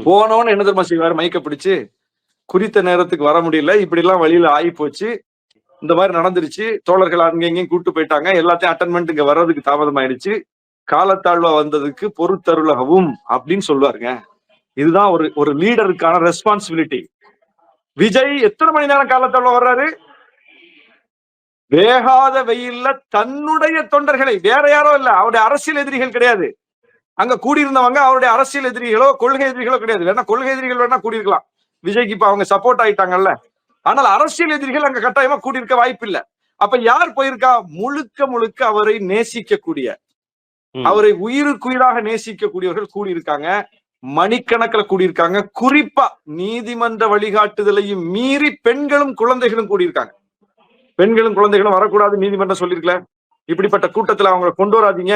போனோன்னு என்ன தெரியுமா செய்வார்? மைக்க பிடிச்சு, குறித்த நேரத்துக்கு வர முடியல, இப்படி எல்லாம் வழியில ஆகி போச்சு, இந்த மாதிரி நடந்துருச்சு, தோழர்கள் அங்க எங்கேயும் கூட்டு போயிட்டாங்க, எல்லாத்தையும் அட்டன்மெண்ட் இங்க வர்றதுக்கு தாமதம் ஆயிடுச்சு, காலத்தாழ்வா வந்ததுக்கு பொறுத்தருளகவும் அப்படின்னு சொல்லுவாருங்க. இதுதான் ஒரு லீடருக்கான ரெஸ்பான்சிபிலிட்டி. விஜய் எத்தனை மணி நேரம் காலத்தாழ்வா வர்றாரு? வேகாத வெயில்ல தன்னுடைய தொண்டர்களை, வேற யாரோ இல்ல, அவருடைய அரசியல் எதிரிகள் கிடையாது. அங்க கூடியிருந்தவங்க அவருடைய அரசியல் எதிரிகளோ கொள்கை எதிரிகளோ கிடையாது. வேணா கொள்கை எதிரிகள் வேணா கூடியிருக்கலாம், விஜய்க்கு இப்ப அவங்க சப்போர்ட் ஆயிட்டாங்கல்ல. ஆனால் அரசியல் எதிரிகள் அங்க கட்டாயமா கூடியிருக்க வாய்ப்பு இல்ல. அப்ப யார் போயிருக்கா? முழுக்க முழுக்க அவரை நேசிக்கக்கூடிய, அவரை உயிருக்குயிராக நேசிக்கக்கூடியவர்கள் கூடியிருக்காங்க. மணிக்கணக்கில் கூடியிருக்காங்க. குறிப்பா நீதிமன்ற வழிகாட்டுதலையும் மீறி பெண்களும் குழந்தைகளும் கூடியிருக்காங்க. பெண்களும் குழந்தைகளும் வரக்கூடாது நீதிமன்றம் சொல்லிருக்கல. இப்படிப்பட்ட கூட்டத்துல அவங்களை கொண்டு வராதீங்க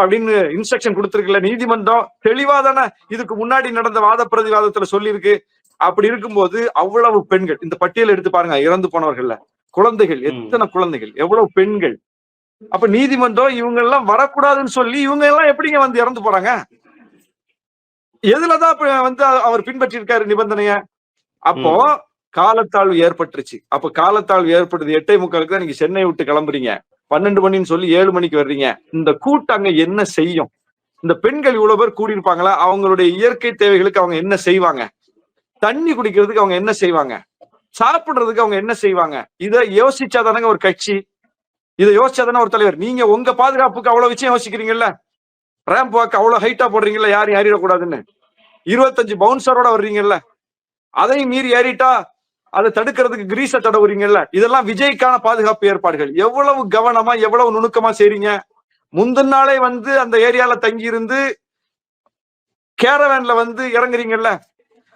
அப்படின்னு இன்ஸ்ட்ரக்ஷன் கொடுத்திருக்குல்ல நீதிமன்றம். தெளிவாதானே இதுக்கு முன்னாடி நடந்த வாத பிரதிவாதத்துல சொல்லியிருக்கு. அப்படி இருக்கும்போது அவ்வளவு பெண்கள், இந்த பட்டியல் எடுத்து பாருங்க, இறந்து போனவர்கள்ல குழந்தைகள், எத்தனை குழந்தைகள், எவ்வளவு பெண்கள். அப்ப நீதிமன்றம் இவங்க எல்லாம் வரக்கூடாதுன்னு சொல்லி இவங்க எல்லாம் எப்படிங்க வந்து இறந்து போறாங்க? எதுலதான் வந்து அவர் பின்பற்றி இருக்காரு நிபந்தனைய? அப்போ காலத்தாழ்வு ஏற்பட்டுருச்சு. அப்ப காலத்தாழ்வு ஏற்படுது 8:45 தான் நீங்க சென்னை விட்டு கிளம்புறீங்க. 12 மணின்னு சொல்லி 7 மணிக்கு வர்றீங்க. இந்த கூட்டம் அங்க என்ன செய்யும்? இந்த பெண்கள் இவ்வளவு பேர் கூடியிருப்பாங்களா? அவங்களுடைய இயற்கை தேவைகளுக்கு அவங்க என்ன செய்வாங்க? தண்ணி குடிக்கிறதுக்கு அவங்க என்ன செய்வாங்க? சாப்பிடுறதுக்கு அவங்க என்ன செய்வாங்க? இதை யோசிச்சாதானங்க ஒரு கட்சி, இதை யோசிச்சாதானே ஒரு தலைவர். நீங்க உங்க பாதுகாப்புக்கு அவ்வளவு விஷயம் யோசிக்கிறீங்கல்ல, ரேம்ப் வாக்கு அவ்வளவு ஹைட்டா போடுறீங்கல்ல, யாரும் ஏறிடக்கூடாதுன்னு 25 பவுன்சரோட வர்றீங்கல்ல, அதையும் மீறி ஏறிட்டா அதை தடுக்கிறதுக்கு கிரீஸ தடவுறீங்கல்ல. இதெல்லாம் விஜய்க்கான பாதுகாப்பு ஏற்பாடுகள். எவ்வளவு கவனமா எவ்வளவு நுணுக்கமா செய்றீங்க. முந்தின நாளே வந்து அந்த ஏரியால தங்கி இருந்து கேரவேன்ல வந்து இறங்குறீங்கல்ல,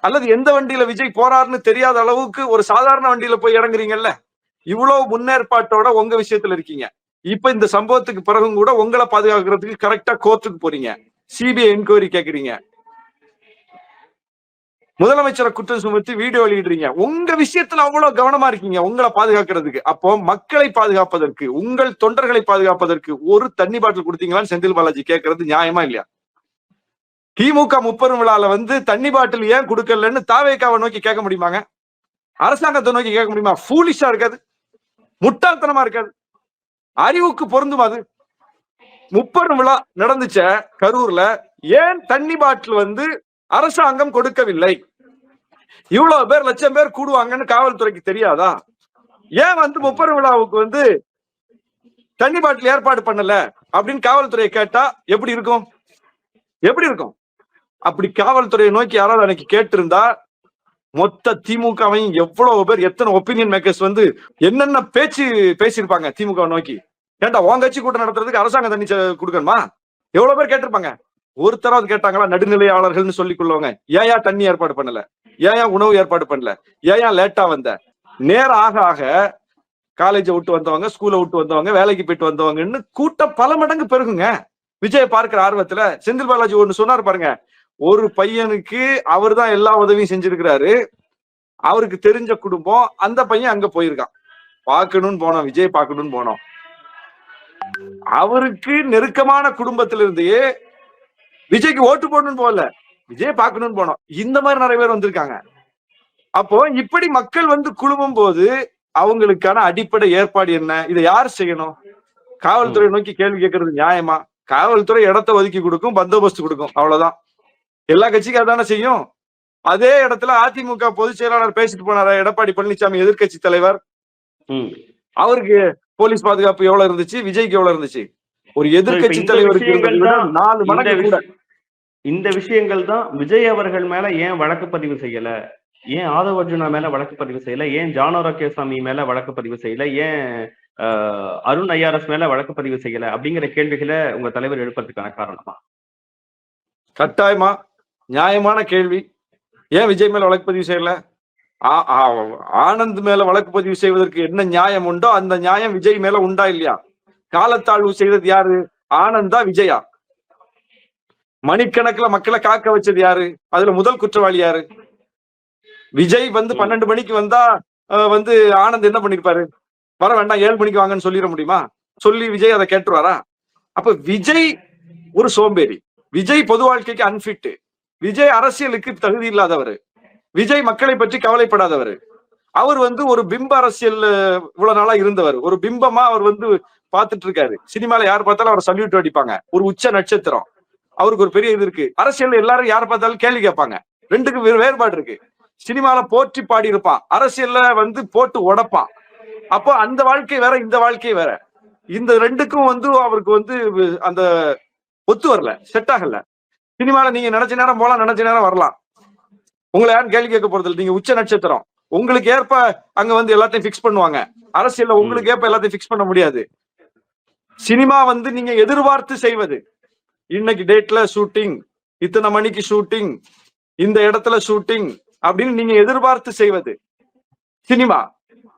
அல்லது எந்த வண்டியில விஜய் போறாருன்னு தெரியாத அளவுக்கு ஒரு சாதாரண வண்டியில போய் இறங்குறீங்கல்ல. இவ்வளவு முன்னேற்பாட்டோட உங்க விஷயத்துல இருக்கீங்க. இப்ப இந்த சம்பவத்துக்கு பிறகும் கூட உங்களை பாதுகாக்கிறதுக்கு கரெக்டா கோர்ட்டுக்கு போறீங்க, சிபிஐ என்கொயரி கேக்குறீங்க, முதலமைச்சரை குற்றம் சுமத்தி வீடியோ வெளியிடுறீங்க. உங்க விஷயத்துல அவ்வளவு கவனமா இருக்கீங்க உங்களை பாதுகாக்கிறதுக்கு. அப்போ மக்களை பாதுகாப்பதற்கு, உங்கள் தொண்டர்களை பாதுகாப்பதற்கு ஒரு தண்ணி பாட்டில் கொடுத்தீங்களான்னு செந்தில் பாலாஜி கேட்கறது நியாயமா இல்லையா? திமுக 30 விழால வந்து தண்ணி பாட்டில் ஏன் கொடுக்கலன்னு தாவேக்காவை நோக்கி கேட்க முடியுமாங்க? அரசாங்கத்தை நோக்கி கேட்க முடியுமா? ஃபூலிஷா இருக்காது, முட்டாள்தனமா இருக்காது, அறிவுக்கு பொருந்தும் அது. 30 விழா நடந்துச்ச கரூர்ல, ஏன் தண்ணி பாட்டில் வந்து அரசாங்கம் கொடுக்கவில்லை? இவ்வளவு பேர் லட்சம் பேர் கூடுவாங்கன்னு காவல்துறைக்கு தெரியாதா? ஏன் வந்து 30 விழாவுக்கு வந்து தண்ணி பாட்டில் ஏற்பாடு பண்ணல அப்படின்னு காவல்துறையை கேட்டா எப்படி இருக்கும்? எப்படி இருக்கும்? அப்படி காவல்துறையை நோக்கி யாராவது அன்னைக்கு கேட்டிருந்தா மொத்த திமுகவையும் எவ்வளவு பேர், எத்தனை ஒப்பீனியன் மேக்கர்ஸ் வந்து என்னென்ன பேச்சு பேசியிருப்பாங்க திமுக நோக்கி. ஏன்டா உன் கட்சி கூட்டம் நடத்துறதுக்கு அரசாங்கம் தண்ணி கொடுக்கணுமா? எவ்வளவு பேர் கேட்டிருப்பாங்க. ஒருத்தராவது கேட்டாங்களா? நடுநிலையாளர்கள்னு சொல்லிக் கொள்ளுவாங்க. ஏன் தண்ணி ஏற்பாடு பண்ணல, ஏன் உணவு ஏற்பாடு பண்ணல, ஏன் லேட்டா வந்த? நேரம் ஆக ஆக காலேஜை விட்டு வந்தவங்க, ஸ்கூலை விட்டு வந்தவங்க, வேலைக்கு போயிட்டு வந்தவங்கன்னு கூட்டம் பல மடங்கு பெருகுங்க. விஜய் பார்க்கிற ஆர்வத்துல செந்தில் பாலாஜி ஒண்ணு சொன்னார் பாருங்க, ஒரு பையனுக்கு அவர் தான் எல்லா உதவியும் செஞ்சிருக்கிறாரு, அவருக்கு தெரிஞ்ச குடும்பம், அந்த பையன் அங்க போயிருக்கான், பார்க்கணும்னு போனோம், விஜய் பார்க்கணும்னு போனோம். அவருக்கு நெருக்கமான குடும்பத்திலிருந்து விஜய்க்கு ஓட்டு போடணும்னு போகல, விஜய் பார்க்கணும்னு போனோம். இந்த மாதிரி நிறைய பேர் வந்திருக்காங்க. அப்போ இப்படி மக்கள் வந்து குழுமும் போது அவங்களுக்கான அடிப்படை ஏற்பாடு என்ன? இதை யார் செய்யணும்? காவல்துறை நோக்கி கேள்வி கேட்கறது நியாயமா? காவல்துறை இடத்தை ஒதுக்கி கொடுக்கும், பந்தோபஸ்து கொடுக்கும், அவ்வளவுதான். எல்லா கட்சிக்கும் அதானே செய்யும். அதே இடத்துல அதிமுக பொதுச் செயலாளர் பேசிட்டு போனார எடப்பாடி பழனிசாமி, எதிர்கட்சி தலைவர், அவருக்கு போலீஸ் பாதுகாப்பு எவ்வளவு இருந்துச்சு, விஜய்க்கு எவ்வளவு இருந்துச்சு? ஒரு எதிர்கட்சி தலைவருக்கு 4 மடங்கு கூட. இந்த விஷயங்கள் தான் விஜய் அவர்கள் மேல ஏன் வழக்கு பதிவு செய்யல, ஏன் ஆதவ அர்ஜுனா மேல வழக்கு பதிவு செய்யல, ஏன் ஜானோ ராகேசாமி மேல வழக்கு பதிவு செய்யல, ஏன் அருண் ஐஆர்எஸ் மேல வழக்கு பதிவு செய்யல அப்படிங்கிற கேள்விகளை உங்க தலைவர் எழுப்பறதுக்கான காரணமா? கட்டாயமா நியாயமான கேள்வி. ஏன் விஜய் மேல வழக்கு பதிவு செய்யல? ஆனந்த் மேல வழக்கு பதிவு செய்வதற்கு என்ன நியாயம் உண்டோ அந்த நியாயம் விஜய் மேல உண்டா இல்லையா? காலத்தாழ்வு செய்தது யாரு? ஆனந்தா, விஜயா? மணிக்கணக்கில் மக்களை காக்க வச்சது யாரு? அதுல முதல் குற்றவாளி யாரு? விஜய் வந்து 12 மணிக்கு வந்தா வந்து ஆனந்த் என்ன பண்ணிருப்பாரு? வர வேண்டாம், 7 மணிக்கு வாங்கன்னு சொல்லிட முடியுமா? சொல்லி விஜய் அதை கேட்டுருவாரா? அப்ப விஜய் ஒரு சோம்பேறி, விஜய் பொது வாழ்க்கைக்கு அன்பிட், விஜய் அரசியலுக்கு தகுதி இல்லாதவர், விஜய் மக்களை பற்றி கவலைப்படாதவர். அவர் வந்து ஒரு பிம்ப அரசியல் இவ்வளவு நாளா இருந்தவர், ஒரு பிம்பமா அவர் வந்து பார்த்துட்டு இருக்காரு. சினிமால யார் பார்த்தாலும் அவர் சல்யூட் அடிப்பாங்க, ஒரு உச்ச நட்சத்திரம், அவருக்கு ஒரு பெரிய இது இருக்கு. அரசியல் எல்லாரும் யார் பார்த்தாலும் கேள்வி கேட்பாங்க. ரெண்டுக்கும் வேறுபாடு இருக்கு. சினிமால போற்றி பாடி இருப்பான், அரசியல்ல வந்து போட்டு உடைப்பான். அப்போ அந்த வாழ்க்கை வேற, இந்த வாழ்க்கை வேற. இந்த ரெண்டுக்கும் வந்து அவருக்கு வந்து அந்த ஒத்து வரல, செட் ஆகல. சினிமால நீங்க நினைச்ச நேரம் போலாம், நினைச்ச நேரம் வரலாம், உங்களை யாரும் கேள்வி கேட்க போறது இல்லை. நீங்க உச்ச நட்சத்திரம், உங்களுக்கு ஏற்ப அங்க வந்து எல்லாத்தையும் பிக்ஸ் பண்ணுவாங்க. அரசியல்ல உங்களுக்கு ஏற்ப எல்லாத்தையும் பிக்ஸ் பண்ண முடியாது. சினிமா வந்து நீங்க எதிர்பார்த்து செய்வது, இன்னைக்கு டேட்ல ஷூட்டிங், இத்தனை மணிக்கு ஷூட்டிங், இந்த இடத்துல ஷூட்டிங் அப்படின்னு நீங்க எதிர்பார்த்து செய்வது சினிமா.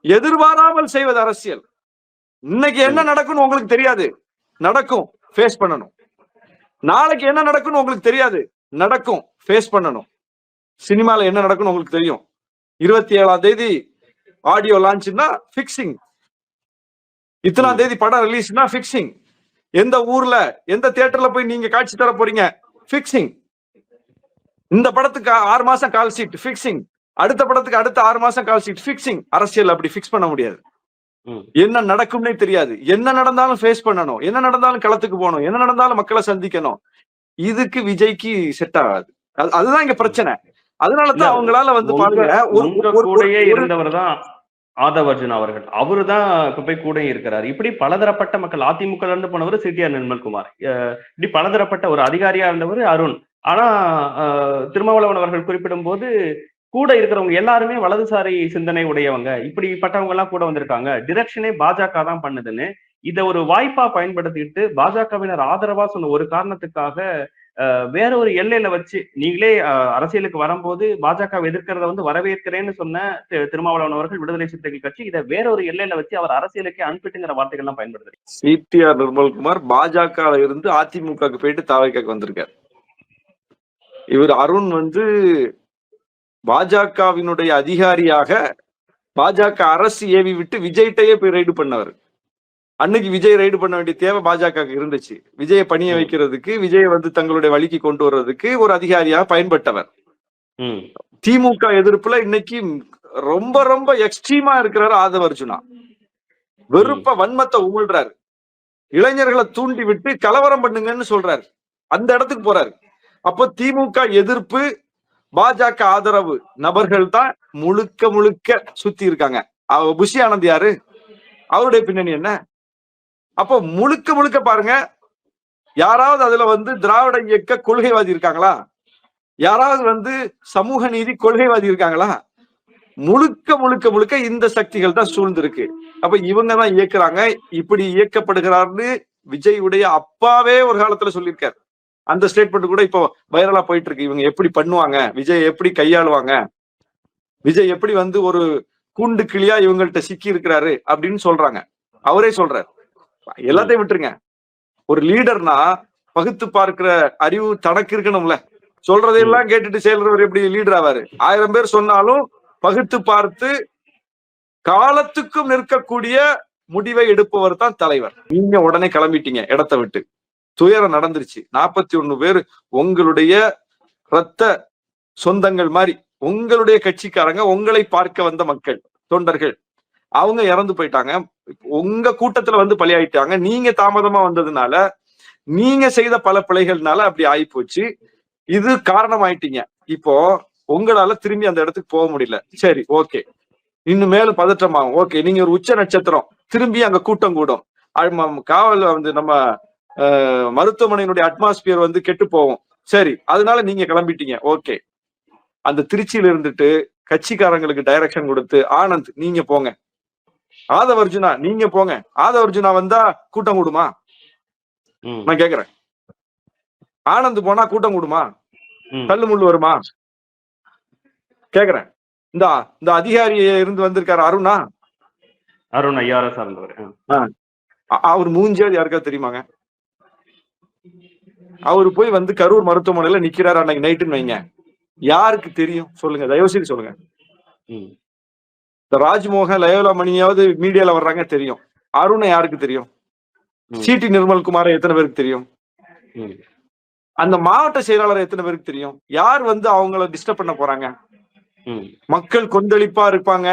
எதிர்பாராமல் செய்வது அரசியல். இன்னைக்கு என்ன நடக்கும்னு உங்களுக்கு தெரியாது, நடக்கும், ஃபேஸ் பண்ணணும். நாளைக்கு என்ன நடக்கும்னு உங்களுக்கு தெரியாது, நடக்கும், ஃபேஸ் பண்ணணும். சினிமால என்ன நடக்கும்னு உங்களுக்கு தெரியும். 27ஆம் தேதி ஆடியோ லான்ச்னா பிக்சிங், இத்தனாம் தேதி படம் ரிலீஸ்னா பிக்சிங், எந்த ஊர்ல எந்த தியேட்டர்ல போய் நீங்க காட்சி தர போறீங்க பிக்சிங், இந்த படத்துக்கு 6 மாசம் கால் ஷீட் பிக்சிங், அடுத்த படத்துக்கு அடுத்த 6 மாசம் கால் ஷீட் பிக்சிங். அரசியல் அப்படி பிக்ஸ் பண்ண முடியாது. என்ன நடக்கும்னே தெரியாது. என்ன நடந்தாலும் ஃபேஸ் பண்ணணும், என்ன நடந்தாலும் களத்துக்கு போகணும், என்ன நடந்தாலும் மக்களை சந்திக்கணும். இதுக்கு விஜய்க்கு செட் ஆகாது. அதுதான் இங்க பிரச்சனை. அதனாலதான் அவங்களால வந்து பாருங்க, கூடயே இருந்தவர் தான் ஆதவ் அர்ஜுனா அவர்கள். அவரு தான் இப்ப போய் கூட இருக்கிறார். இப்படி பலதரப்பட்ட மக்கள், அதிமுக இருந்து போனவர் சிடிஆர் நிர்மல்குமார், இப்படி பலதரப்பட்ட ஒரு அதிகாரியா இருந்தவர் அருண். ஆனா திருமாவளவன் அவர்கள் குறிப்பிடும் போது கூட இருக்கிறவங்க எல்லாருமே வலதுசாரி சிந்தனை உடையவங்க, இப்படிப்பட்டவங்க எல்லாம் கூட வந்திருக்காங்க, டிரெக்ஷனே பாஜக தான் பண்ணுதுன்னு இதை ஒரு வாய்ப்பா பயன்படுத்திட்டு பாஜகவினர் ஆதரவா சொன்ன ஒரு காரணத்துக்காக வேற ஒரு எல்லையில வச்சு நீங்களே அரசியலுக்கு வரும்போது பாஜக எதிர்க்கிறத வந்து வரவேற்கிறேன்னு சொன்ன திருமாவளவன் அவர்கள் விடுதலை சிறுத்தைகள் கட்சி இதை வேற ஒரு எல்லையில வச்சு அவர் அரசியலுக்கே அனுப்பிட்டுங்கிற வார்த்தைகள் எல்லாம் பயன்படுத்துறாரு. சிடிஆர் நிர்மல்குமார் பாஜக இருந்து அதிமுகவுக்கு போயிட்டு தாவைக்காக்கு வந்திருக்காரு. இவர் அருண் வந்து பாஜகவினுடைய அதிகாரியாக பாஜக அரசு ஏவி விட்டு விஜய்கிட்டயே போய் ரைடு பண்ணவர். அன்னைக்கு விஜய் ரைடு பண்ண வேண்டிய தேவை பாஜக இருந்துச்சு. விஜயை பணிய வைக்கிறதுக்கு, விஜயை வந்து தங்களுடைய வழிக்கு கொண்டு வர்றதுக்கு ஒரு அதிகாரியாக பயன்பட்டவர். திமுக எதிர்ப்புல இன்னைக்கு ரொம்ப ரொம்ப எக்ஸ்ட்ரீமா இருக்கிறாரு ஆதவ் அர்ஜுனா. வெறுப்ப வன்மத்தை உமிழ்றாரு, இளைஞர்களை தூண்டி விட்டு கலவரம் பண்ணுங்கன்னு சொல்றாரு, அந்த இடத்துக்கு போறாரு. அப்போ திமுக எதிர்ப்பு பாஜக ஆதரவு நபர்கள் தான் முழுக்க முழுக்க சுத்தி இருக்காங்க. புஷி ஆனந்த் யாரு, அவருடைய பின்னணி என்ன? அப்போ முழுக்க முழுக்க பாருங்க, யாராவது அதுல வந்து திராவிட இயக்க கொள்கைவாதி இருக்காங்களா? யாராவது வந்து சமூக நீதி கொள்கைவாதி இருக்காங்களா? முழுக்க முழுக்க முழுக்க இந்த சக்திகள் தான் சூழ்ந்திருக்கு. அப்ப இவங்க தான் இயக்குறாங்க. இப்படி இயக்கப்படுகிறார்னு விஜயுடைய அப்பாவே ஒரு காலத்துல சொல்லியிருக்காரு. அந்த ஸ்டேட்மெண்ட் கூட இப்போ வைரலா போயிட்டு இருக்கு. இவங்க எப்படி பண்ணுவாங்க, விஜய் எப்படி கையாளுவாங்க, விஜய் எப்படி வந்து ஒரு கூண்டு கிளியா இவங்கள்ட்ட சிக்கி இருக்கிறாரு அப்படின்னு சொல்றாங்க. அவரே சொல்றாரு. எல்லாத்தையும் விட்டுருங்க, ஒரு லீடர்னா பகுத்து பார்க்கிற அறிவு தனக்கு இருக்கணும்ல. சொல்றதையெல்லாம் கேட்டுட்டு செயல்றவர் எப்படி லீடர் ஆவாரு? 1000 பேர் சொன்னாலும் பகுத்து பார்த்து காலத்துக்கும் நிற்கக்கூடிய முடிவை எடுப்பவர் தான் தலைவர். நீங்க உடனே கிளம்பிட்டீங்க இடத்தை விட்டு, துயரம் நடந்துருச்சு. 41 பேர் உங்களுடைய ரத்த சொந்தங்கள் மாதிரி, உங்களுடைய கட்சிக்காரங்க, உங்களை பார்க்க வந்த மக்கள், தொண்டர்கள், அவங்க இறந்து போயிட்டாங்க. உங்க கூட்டத்துல வந்து பலியாயிட்டாங்க. நீங்க தாமதமா வந்ததுனால, நீங்க செய்த பல பிழைகள்னால அப்படி ஆயிப்போச்சு. இது காரணம் ஆயிட்டீங்க. இப்போ உங்களால திரும்பி அந்த இடத்துக்கு போக முடியல. சரி, ஓகே, இன்னும் மேலும் பதற்றமாகும். ஓகே, நீங்க ஒரு உச்ச நட்சத்திரம், திரும்பி அங்க கூட்டம் கூடும். காவல் வந்து நம்ம மருத்துவமனையினுடைய அட்மாஸ்பியர் வந்து கெட்டு போகும். சரி, அதனால நீங்க கிளம்பிட்டீங்க. ஓகே, அந்த திருச்சியில இருந்துட்டு கட்சிக்காரங்களுக்கு டைரக்ஷன் கொடுத்து, ஆனந்த் நீங்க போங்க, ஆதவ் அர்ஜுனா நீங்க போங்க. ஆதவ் அர்ஜுனா வந்தா கூட்டம் கூடுமா? நான் கேக்குறேன். ஆனந்த் போனா கூட்டம் கூடுமா? தள்ளு முள்ளு வருமா? கேக்குறேன். இந்த அதிகாரி இருந்து வந்திருக்காரு அருணா, அருண் ஐஆர்எஸ் அவர் மூஞ்சியாவது யாருக்காவது தெரியுமாங்க? அவரு போய் வந்து கரூர் மருத்துவமனையில நிக்கிறாரு அன்னைக்கு நைட்டுன்னு வைங்க, யாருக்கு தெரியும் சொல்லுங்க, தயவு செய்து சொல்லுங்க. இந்த ராஜ்மோகன் லயோலா மணியாவது மீடியால வர்றாங்க தெரியும். அருணை யாருக்கு தெரியும்? சிடி நிர்மல்குமாரை எத்தனை பேருக்கு தெரியும்? அந்த மாவட்ட செயலாளர் எத்தனை பேருக்கு தெரியும்? யார் வந்து அவங்கள டிஸ்டர்ப் பண்ண போறாங்க? மக்கள் கொந்தளிப்பா இருப்பாங்க,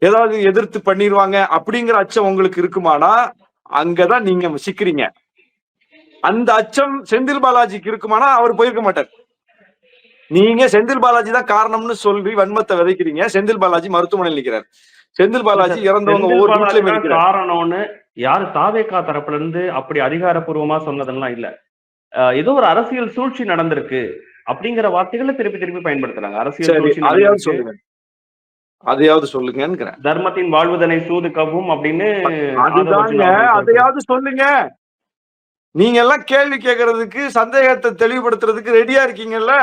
ஏதாவது எதிர்த்து பண்ணிடுவாங்க அப்படிங்கிற அச்சம் உங்களுக்கு இருக்குமானா அங்கதான் நீங்க சிக்கிறீங்க. அந்த அச்சம் செந்தில் பாலாஜிக்கு இருக்குமானா அவர் போயிருக்க மாட்டார். நீங்க செந்தில் பாலாஜி தான் காரணம்னு சொல்லி வன்மத்தை விதைக்கிறீங்க. செந்தில் பாலாஜி மருத்துவமனையில் நிற்கிறார். செந்தில் பாலாஜி இறந்தவங்க ஒவ்வொரு வீட்லயும் இருக்கிறார். காரணம்னு யாரு தாவேகா தரப்புல இருந்து அப்படி அதிகாரப்பூர்வமா சொன்னதெல்லாம் இல்ல. ஏதோ ஒரு அரசியல் சூழ்ச்சி நடந்திருக்கு அப்படிங்கிற வார்த்தைகளை திருப்பி திருப்பி பயன்படுத்துறாங்க. அரசியல் சூழ்ச்சி சொல்லுங்க, அதையாவது சொல்லுங்க. தர்மத்தின் வாழ்வுதனை சூது கவும் அப்படின்னு அதையாவது சொல்லுங்க. நீங்க எல்லாம் கேள்வி கேட்கறதுக்கு, சந்தேகத்தை தெளிவுபடுத்துறதுக்கு ரெடியா இருக்கீங்கல்ல?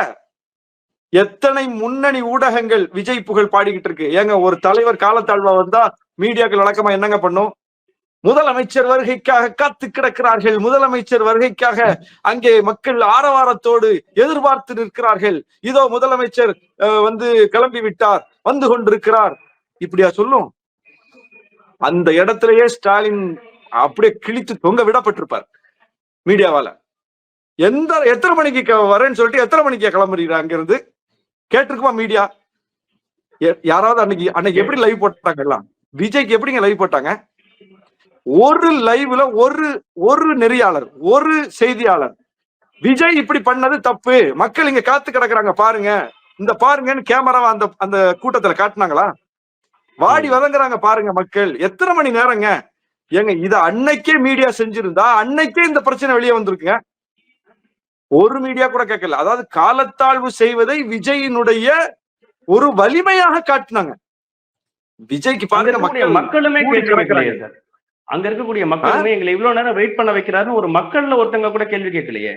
எத்தனை முன்னணி ஊடகங்கள் விஜய் புகழ் பாடிக்கிட்டு இருக்கு. ஏங்க, ஒரு தலைவர் காலத்தாழ்வா வந்தா மீடியாக்கள் வழக்கமா என்னங்க பண்ணும்? முதலமைச்சர் வருகைக்காக காத்து கிடக்கிறார்கள். முதலமைச்சர் வருகைக்காக அங்கே மக்கள் ஆரவாரத்தோடு எதிர்பார்த்து நிற்கிறார்கள். இதோ முதலமைச்சர் வந்து கிளம்பி விட்டார், வந்து கொண்டிருக்கிறார். இப்படியா சொல்லும்? அந்த இடத்திலேயே ஸ்டாலின் அப்படியே கிழித்து தொங்க விடப்பட்டிருப்பார் மீடியாவால. எத்தனை மணிக்கு வரேன்னு சொல்லிட்டு எத்தனை மணிக்கு கிளம்புறீங்க அங்கிருந்து கேட்டிருக்குமா மீடியா? யாராவது அன்னைக்கு எப்படி லைவ் போட்டாங்க? எல்லாம் விஜய்க்கு எப்படிங்க லைவ் போட்டாங்க? ஒரு லைவ்ல ஒரு நெறியாளர், ஒரு செய்தியாளர் விஜய் இப்படி பண்ணது தப்பு, மக்கள் இங்க காத்து கிடக்குறாங்க பாருங்க, இந்த பாருங்கன்னு கேமராவை அந்த கூட்டத்துல காட்டினாங்களா? வாடி வதங்குறாங்க பாருங்க மக்கள். எத்தனை மணி நேரங்க ஏங்க? இத அன்னைக்கே மீடியா செஞ்சிருந்தா அன்னைக்கே இந்த பிரச்சனை வெளியே வந்திருக்குங்க. ஒரு மீடியா கூட கேட்கல. அதாவது காலத்தாழ்வு செய்வதை விஜயினுடைய ஒரு வலிமையாக காட்டினாங்க. விஜய்க்கு பாருங்க, மக்களுமே கேட்கலையே சார். அங்க இருக்கக்கூடிய மக்களுமே எங்களை இவ்வளவு நேரம் வெயிட் பண்ண வைக்கிறாருன்னு ஒரு மக்கள்ல ஒருத்தங்க கூட கேள்வி கேட்கலையே.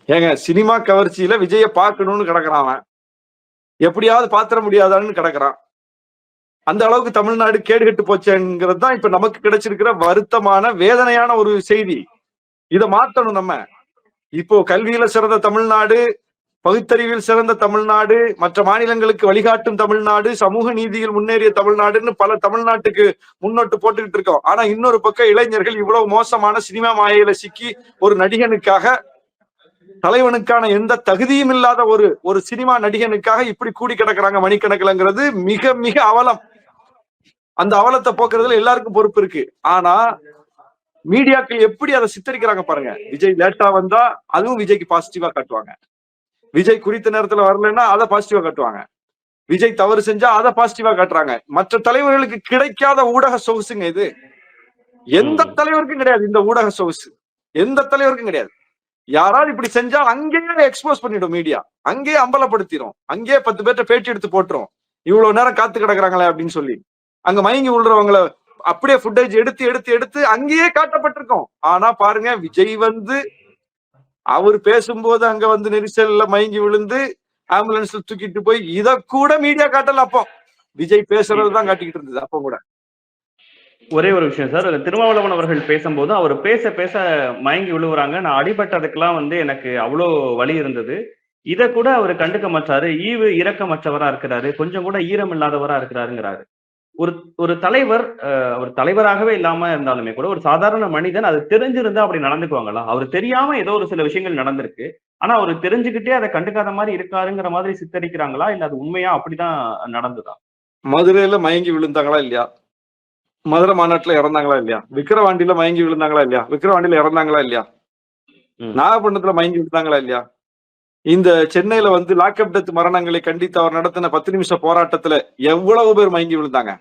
ஏங்க, சினிமா கவர்ச்சியில விஜய பார்க்கணும்னு கிடக்குறான், எப்படியாவது பாத்திர முடியாதான்னு கிடக்குறான். அந்த அளவுக்கு தமிழ்நாடு கேடுகட்டு போச்சுங்கிறது தான் இப்ப நமக்கு கிடைச்சிருக்கிற வருத்தமான வேதனையான ஒரு செய்தி. இதை மாத்தணும் நம்ம. இப்போ கல்வியில சிறந்த தமிழ்நாடு, பகுத்தறிவில் சிறந்த தமிழ்நாடு, மற்ற மாநிலங்களுக்கு வழிகாட்டும் தமிழ்நாடு, சமூக நீதியில் முன்னேறிய தமிழ்நாடுன்னு பல தமிழ்நாட்டுக்கு முன்னோட்டு போட்டுக்கிட்டு இருக்கோம். ஆனா இன்னொரு பக்கம் இளைஞர்கள் இவ்வளவு மோசமான சினிமா மாயையில சிக்கி ஒரு நடிகனுக்காக, தலைவனுக்கான எந்த தகுதியும் இல்லாத ஒரு சினிமா நடிகனுக்காக இப்படி கூடி கிடக்குறாங்க மணிக்கணக்கில்ங்கிறது மிக மிக அவலம். அந்த அவலத்தை போக்குறதுல எல்லாருக்கும் பொறுப்பு இருக்கு. ஆனா மீடியாக்கள் எப்படி அதை சித்தரிக்கிறாங்க பாருங்க. விஜய் லேட்டா வந்தா அதுவும் விஜய்க்கு பாசிட்டிவா காட்டுவாங்க. விஜய் குறித்த நேரத்துல வரலன்னா அதை பாசிட்டிவா காட்டுவாங்க. விஜய் தவறு செஞ்சா அதை பாசிட்டிவா காட்டுறாங்க. மற்ற தலைவர்களுக்கு கிடைக்காத ஊடக சொகுசுங்க இது. எந்த தலைவருக்கும் கிடையாது இந்த ஊடக சொகுசு. எந்த தலைவருக்கும் கிடையாது. யாராவது இப்படி செஞ்சா அங்கேயே எக்ஸ்போஸ் பண்ணிடும் மீடியா, அங்கேயே அம்பலப்படுத்திடும், அங்கேயே 10 பேர்ட்ட பேட்டி எடுத்து போட்டுரும். இவ்வளவு நேரம் காத்து கிடக்குறாங்களே அப்படின்னு சொல்லி அங்க மயங்கி விழுறவங்களை அப்படியே ஃபுட்டேஜ் எடுத்து எடுத்து எடுத்து அங்கேயே காட்டப்பட்டிருக்கோம். ஆனா பாருங்க, விஜய் வந்து அவர் பேசும்போது அங்க வந்து நெரிசல்ல மயங்கி விழுந்து ஆம்புலன்ஸ்ல தூக்கிட்டு போய் இத கூட மீடியா காட்டல. அப்போ விஜய் பேசுறதுதான் காட்டிக்கிட்டு இருந்தது. அப்போ கூட ஒரே ஒரு விஷயம் சார், திருமாவளவன் அவர்கள் பேசும்போது அவர் பேச பேச மயங்கி விழுவுறாங்க, நான் அடிபட்டதுக்கெல்லாம் வந்து எனக்கு அவ்வளோ வலி இருந்தது, இதை கூட அவர் கண்டுக்க மாட்டாரு, ஈவு இரக்கமற்றவரா இருக்கிறாரு, கொஞ்சம் கூட ஈரம் இல்லாதவரா இருக்கிறாருங்கிறாரு. ஒரு தலைவர், அவர் தலைவராகவே இல்லாம இருந்தாலுமே கூட ஒரு சாதாரண மனிதன் அது தெரிஞ்சிருந்தா அப்படி நடந்துக்குவாங்களா? அவர் தெரியாம ஏதோ ஒரு சில விஷயங்கள் நடந்திருக்கு, ஆனா அவர் தெரிஞ்சுக்கிட்டே அதை கண்டுக்காத மாதிரி இருக்காருங்கிற மாதிரி சித்தரிக்கிறாங்களா, இல்ல அது உண்மையா அப்படிதான் நடந்துதா? மதுரையில மயங்கி விழுந்தாங்களா இல்லையா? மதுரை மாநாட்டுல இறந்தாங்களா இல்லையா? விக்கிரவாண்டியில மயங்கி விழுந்தாங்களா இல்லையா? விக்கிரவாண்டியில இறந்தாங்களா இல்லையா? நாகப்பட்டினத்துல மயங்கி விழுந்தாங்களா இல்லையா? இந்த சென்னையில வந்து லாக்அப் டெத் மரணங்களை கண்டித்து அவர் நடத்தின 10 நிமிஷ போராட்டத்துல எவ்வளவு பேர் மயங்கி விழுந்தாங்க?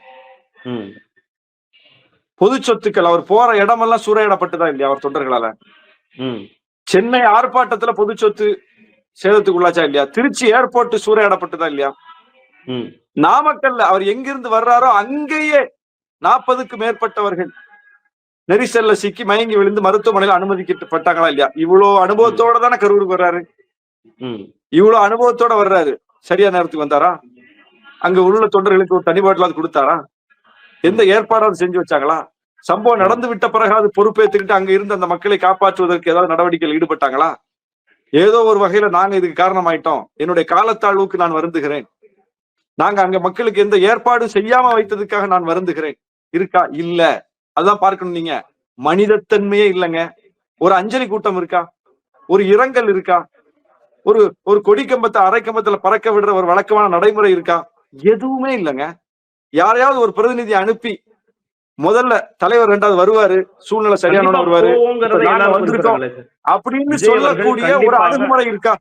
பொது சொத்துக்கள் அவர் போற இடமெல்லாம் சூறையிடப்பட்டதா இல்லையா அவர் தொண்டர்களால? சென்னை ஆர்ப்பாட்டத்துல பொது சொத்து சேதத்துக்குள்ளாச்சா இல்லையா? திருச்சி ஏர்போர்ட் சூறையிடப்பட்டதா இல்லையா? நாமக்கல்ல அவர் எங்கிருந்து வர்றாரோ அங்கேயே 40க்கும் மேற்பட்டவர்கள் நெரிசல்ல சிக்கி மயங்கி விழுந்து மருத்துவமனையில் அனுமதிக்கப்பட்டாங்களா இல்லையா? இவ்வளவு அனுபவத்தோட தானே கரூருக்கு வர்றாரு. இவ்வளவு அனுபவத்தோட வர்றாரு. சரியா நேரத்துக்கு வந்தாரா? அங்க உள்ள தொண்டர்களுக்கு ஒரு தனி பாட்டிலாவது கொடுத்தாரா? எந்த ஏற்பாடாவது செஞ்சு வச்சாங்களா? சம்பவம் நடந்து விட்ட பிறகு அது பொறுப்பேற்றுக்கிட்டு அங்க இருந்து அந்த மக்களை காப்பாற்றுவதற்கு ஏதாவது நடவடிக்கைகள் ஈடுபட்டாங்களா? ஏதோ ஒரு வகையில நாங்க இதுக்கு காரணமாயிட்டோம், என்னுடைய காலத்தாழ்வுக்கு நான் வருந்துகிறேன், நாங்க அங்க மக்களுக்கு எந்த ஏற்பாடும் செய்யாம வைத்ததுக்காக நான் வருந்துகிறேன் இருக்கா? இல்ல. அதான் பார்க்கணும். நீங்க மனிதத்தன்மையே இல்லைங்க. ஒரு அஞ்சலி கூட்டம் இருக்கா? ஒரு இரங்கல் இருக்கா? ஒரு கொடி கம்பத்தை அரை கம்பத்துல பறக்க விடுற ஒரு வழக்கமான நடைமுறை இருக்கா? எதுவுமே இல்லைங்க. யாரையாவது ஒரு பிரதிநிதி அனுப்பி முதல்ல தலைவர் 2வது வருவாரு, சூழ்நிலை சரியான வருவாரு அப்படின்னு சொல்லக்கூடிய ஒரு அணுகுமுறை இருக்கா?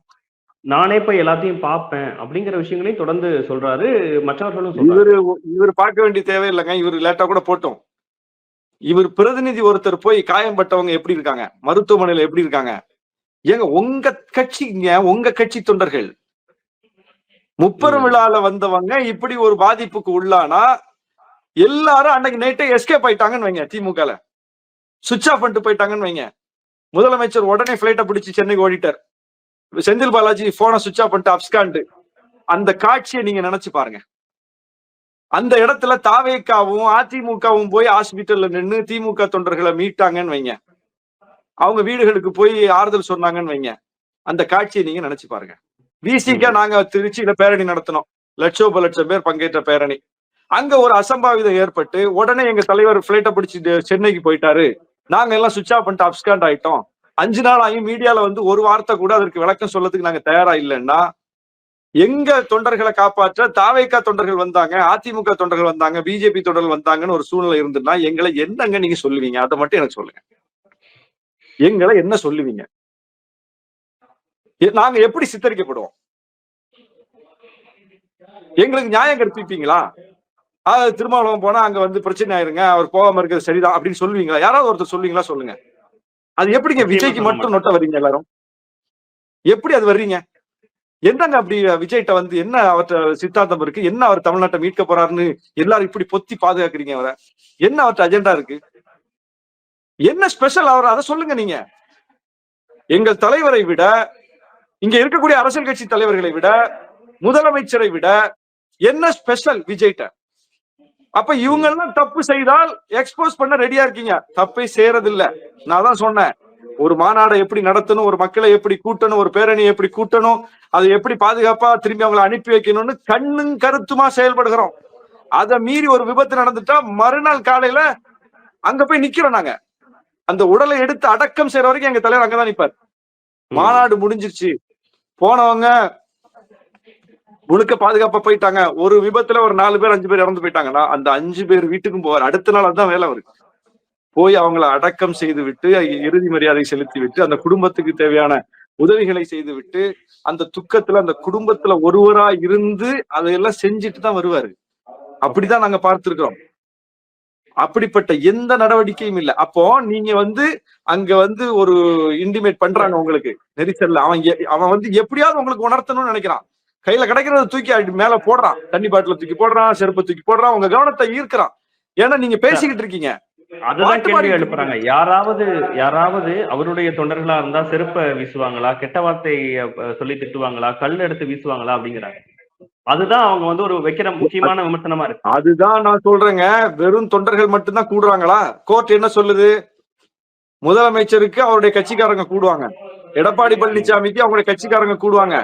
நானே போய் எல்லாத்தையும் பார்ப்பேன் அப்படிங்கிற விஷயங்களையும் தொடர்ந்து சொல்றாரு. மற்றவர்களும் இவர் பார்க்க வேண்டிய தேவை இல்லைங்க. இவர் லேட்டா கூட போட்டோம். இவர் பிரதிநிதி ஒருத்தர் போய் காயம்பட்டவங்க எப்படி இருக்காங்க, மருத்துவமனையில எப்படி இருக்காங்க? ஏங்க, உங்க கட்சிங்க, உங்க கட்சி தொண்டர்கள் முப்பெரும் விழால வந்தவங்க இப்படி ஒரு பாதிப்புக்கு உள்ளானா எல்லாரும் அன்னைக்கு நைட்டே எஸ்கேப் ஆயிட்டாங்கன்னு வைங்க. திமுகல சுவிட்ச் ஆஃப் பண்ணிட்டு போயிட்டாங்கன்னு வைங்க. முதலமைச்சர் உடனே பிளைட்டை பிடிச்சு சென்னைக்கு ஓடிட்டார். செந்தில் பாலாஜி போனை சுவிட்ச் ஆஃப் பண்ணிட்டு அப்ஸ்காண்டு. அந்த காட்சியை நீங்க நினைச்சு பாருங்க. அந்த இடத்துல தாவேக்காவும் அதிமுகவும் போய் ஹாஸ்பிட்டல்ல நின்று திமுக தொண்டர்களை மீட்டாங்கன்னு வைங்க, அவங்க வீடுகளுக்கு போய் ஆறுதல் சொன்னாங்கன்னு வைங்க, அந்த காட்சியை நீங்க நினைச்சு பாருங்க. விசிக நாங்க திருச்சியில பேரணி நடத்தினோம், லட்சம் பேர் பங்கேற்ற பேரணி. அங்க ஒரு அசம்பாவிதம் ஏற்பட்டு உடனே எங்க தலைவர் பிளைட்டை பிடிச்சிட்டு சென்னைக்கு போயிட்டாரு, நாங்க எல்லாம் சுவிட்ச் ஆஃப் பண்ணிட்டு அப்ஸ்காண்ட் ஆயிட்டோம். 5 நாள் ஆகி மீடியால வந்து ஒரு வார்த்தை கூட அதற்கு விளக்கம் சொல்லதுக்கு நாங்க தயாரா இல்லைன்னா, எங்க தொண்டர்களை காப்பாற்ற தாவேகா தொண்டர்கள் வந்தாங்க, அதிமுக தொண்டர்கள் வந்தாங்க, பிஜேபி தொண்டர்கள் வந்தாங்கன்னு ஒரு சூழ்நிலை இருந்துன்னா எங்களை என்னங்க நீங்க சொல்லுவீங்க? அதை மட்டும் எனக்கு சொல்லுங்க. எங்களை என்ன சொல்லுவீங்க? நாங்க எப்படி சித்தரிக்கப்படுவோம்? எங்களுக்கு நியாயம் கற்பிப்பீங்களா? திருமாவளவன் போனா அங்க வந்து பிரச்சனை ஆயிருங்க, அவர் போகாம இருக்கிறது சரிதான் அப்படின்னு சொல்லுவீங்களா? யாராவது ஒருத்தர் சொல்லுவீங்களா? சொல்லுங்க. அது எப்படிங்க விஜய்க்கு மட்டும் நொட்ட வர்றீங்க எல்லாரும்? எப்படி அது வர்றீங்க? என்னங்க அப்படி விஜய்கிட்ட வந்து என்ன அவர்கிட்ட சித்தாந்தம் இருக்கு? என்ன அவர் தமிழ்நாட்டை மீட்க போறாருன்னு எல்லாரும் இப்படி பொத்தி பாதுகாக்கிறீங்க அவரை? என்ன அவர்கிட்ட அஜெண்டா இருக்கு? என்ன ஸ்பெஷல் அவர்? அதை சொல்லுங்க நீங்க. எங்கள் தலைவரை விட, இங்க இருக்கக்கூடிய அரசியல் கட்சி தலைவர்களை விட, முதலமைச்சரை விட என்ன ஸ்பெஷல் விஜய்கிட்ட? அப்ப இவங்க எல்லாம் தப்பு செய்தால் எக்ஸ்போஸ் பண்ண ரெடியா இருக்கீங்க. தப்பை செய்யறதில்ல. நான் தான் சொன்னேன், ஒரு மாநாடை எப்படி நடத்தணும், ஒரு மக்களை எப்படி கூட்டணும், ஒரு பேரணியை எப்படி கூட்டணும், அதை எப்படி பாதுகாப்பா திரும்பி அவங்களை அனுப்பி வைக்கணும்னு கண்ணும் கருத்துமா செயல்படுகிறோம். அதை மீறி ஒரு விபத்து நடந்துட்டா மறுநாள் காலையில அங்க போய் நிக்கிறோம் நாங்க. அந்த உடலை எடுத்து அடக்கம் செய்யற வரைக்கும் எங்க தலைவர் அங்கதான் நிப்பார். மாநாடு முடிஞ்சிருச்சு, போனவங்க முழுக்க பாதுகாப்பா போயிட்டாங்க, ஒரு விபத்துல ஒரு 4 பேர் 5 பேர் இறந்து போயிட்டாங்கன்னா அந்த 5 பேர் வீட்டுக்கும் போவார். அடுத்த நாள் அதுதான் வேலை அவருக்கு. போய் அவங்களை அடக்கம் செய்து விட்டு, இறுதி மரியாதை செலுத்தி விட்டு, அந்த குடும்பத்துக்கு தேவையான உதவிகளை செய்து விட்டு, அந்த துக்கத்துல அந்த குடும்பத்துல ஒருவரா இருந்து அதையெல்லாம் செஞ்சுட்டு தான் வருவாரு. அப்படிதான் நாங்க பார்த்திருக்கிறோம். அப்படிப்பட்ட எந்த நடவடிக்கையும் இல்லை. அப்போ நீங்க வந்து அங்க வந்து ஒரு இன்டிமேட் பண்றாங்க உங்களுக்கு நெரிசல்ல, அவன் வந்து எப்படியாவது உங்களுக்கு உணர்த்தணும்னு நினைக்கிறான். கையில கிடைக்கிறத தூக்கி மேல போடுறான், தண்ணி பாட்டில தூக்கி போடுறான், செருப்பை தூக்கி போடுறான், உங்க கவனத்தை ஈர்க்கிறான். ஏன்னா நீங்க பேசிக்கிட்டு இருக்கீங்க. அதுதான் கேள்வி எழுப்புறாங்க. யாராவது அவருடைய தொண்டர்களா இருந்தா செருப்பை வீசுவாங்களா, கெட்ட வார்த்தை சொல்லி திட்டுவாங்களா, கல் எடுத்து வீசுவாங்களா அப்படிங்கிறாங்க. அதுதான் அவங்க வந்து ஒரு வைக்கிற முக்கியமான விமர்சனமா இருக்கு. அதுதான் நான் சொல்றேங்க, வெறும் தொண்டர்கள் மட்டும்தான் கூடுறாங்களா? கோர்ட் என்ன சொல்லுது? முதலமைச்சருக்கு அவருடைய கட்சிக்காரங்க கூடுவாங்க, எடப்பாடி பழனிசாமிக்கு அவங்களுடைய கட்சிக்காரங்க கூடுவாங்க.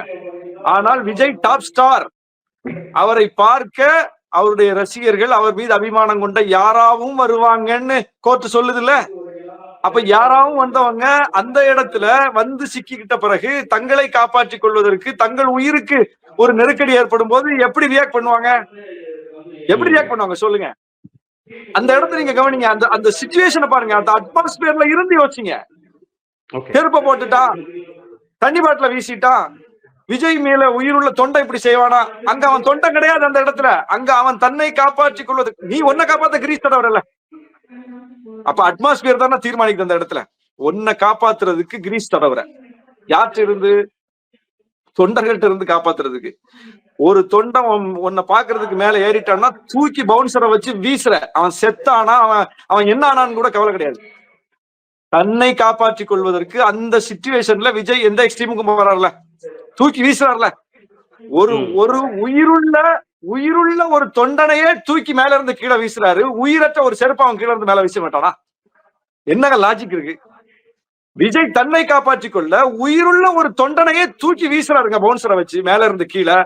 ஆனால் விஜய் டாப் ஸ்டார், அவரை பார்க்க அவருடைய ரசிகர்கள், அவர் மீது அபிமானம் கொண்ட யாராவும் வருவாங்கன்னு கோர்ட் சொல்லுது இல்ல? அப்ப யாராவும் வந்தவங்க அந்த இடத்துல வந்து சிக்கிக்கிட்ட பிறகு தங்களை காப்பாற்றிக் கொள்வதற்கு, தங்கள் உயிருக்கு ஒரு நெருக்கடி ஏற்படும் போது எப்படி ரியாக்ட் பண்ணுவாங்க? எப்படி ரியாக்ட் பண்ணுவாங்க சொல்லுங்க. அந்த இடத்துல நீங்க கவனிங்க, அந்த சிச்சுவேஷனை பாருங்க, அந்த அட்மாஸ்பியர்ல இருந்து யோசிங்க. செருப்பை போட்டுட்டான், தண்ணி பாட்டில வீசிட்டான், விஜய் மேல உயிருள்ள தொண்டை இப்படி செய்வானா? அங்க அவன் தொண்டை கிடையாது அந்த இடத்துல. அங்க அவன் தன்னை காப்பாற்றிக் கொள்வது, நீ ஒன்ன காப்பாத்த கிரீஸ் தடவரல. அப்ப அட்மாஸ்பியர் தானே தீர்மானிக்குது அந்த இடத்துல. ஒன்ன காப்பாத்துறதுக்கு கிரீஸ் தடவர யார்கிட்ட இருந்து? தொண்டர்கள்ட்ட இருந்து காப்பாத்துறதுக்கு. ஒரு தொண்டன் உன்னை பாக்குறதுக்கு மேல ஏறிட்டான்னா தூக்கி பவுன்சரை வச்சு வீசுற, அவன் செத்தானா அவன் என்ன ஆனான்னு கூட கவலை கிடையாது. தன்னை காப்பாற்றிக் கொள்வதற்கு அந்த சிச்சுவேஷன்ல விஜய் எந்த எக்ஸ்ட்ரீமுக்கும் வராருல, தூக்கி வீசுறாருல. ஒரு உயிருள்ள ஒரு தொண்டனையே தூக்கி மேல இருந்து கீழே வீசுறாரு, உயிரற்ற ஒரு செருப்பு அவன் கீழே இருந்து மேல வீச மாட்டானா? என்னங்க லாஜிக் இருக்கு? விஜய் தன்னை காப்பாற்றிக் கொள்ள உயிருள்ள ஒரு தொண்டனையே தூக்கி வீசுறாருங்க பவுன்சரை வச்சு மேல இருந்து கீழே.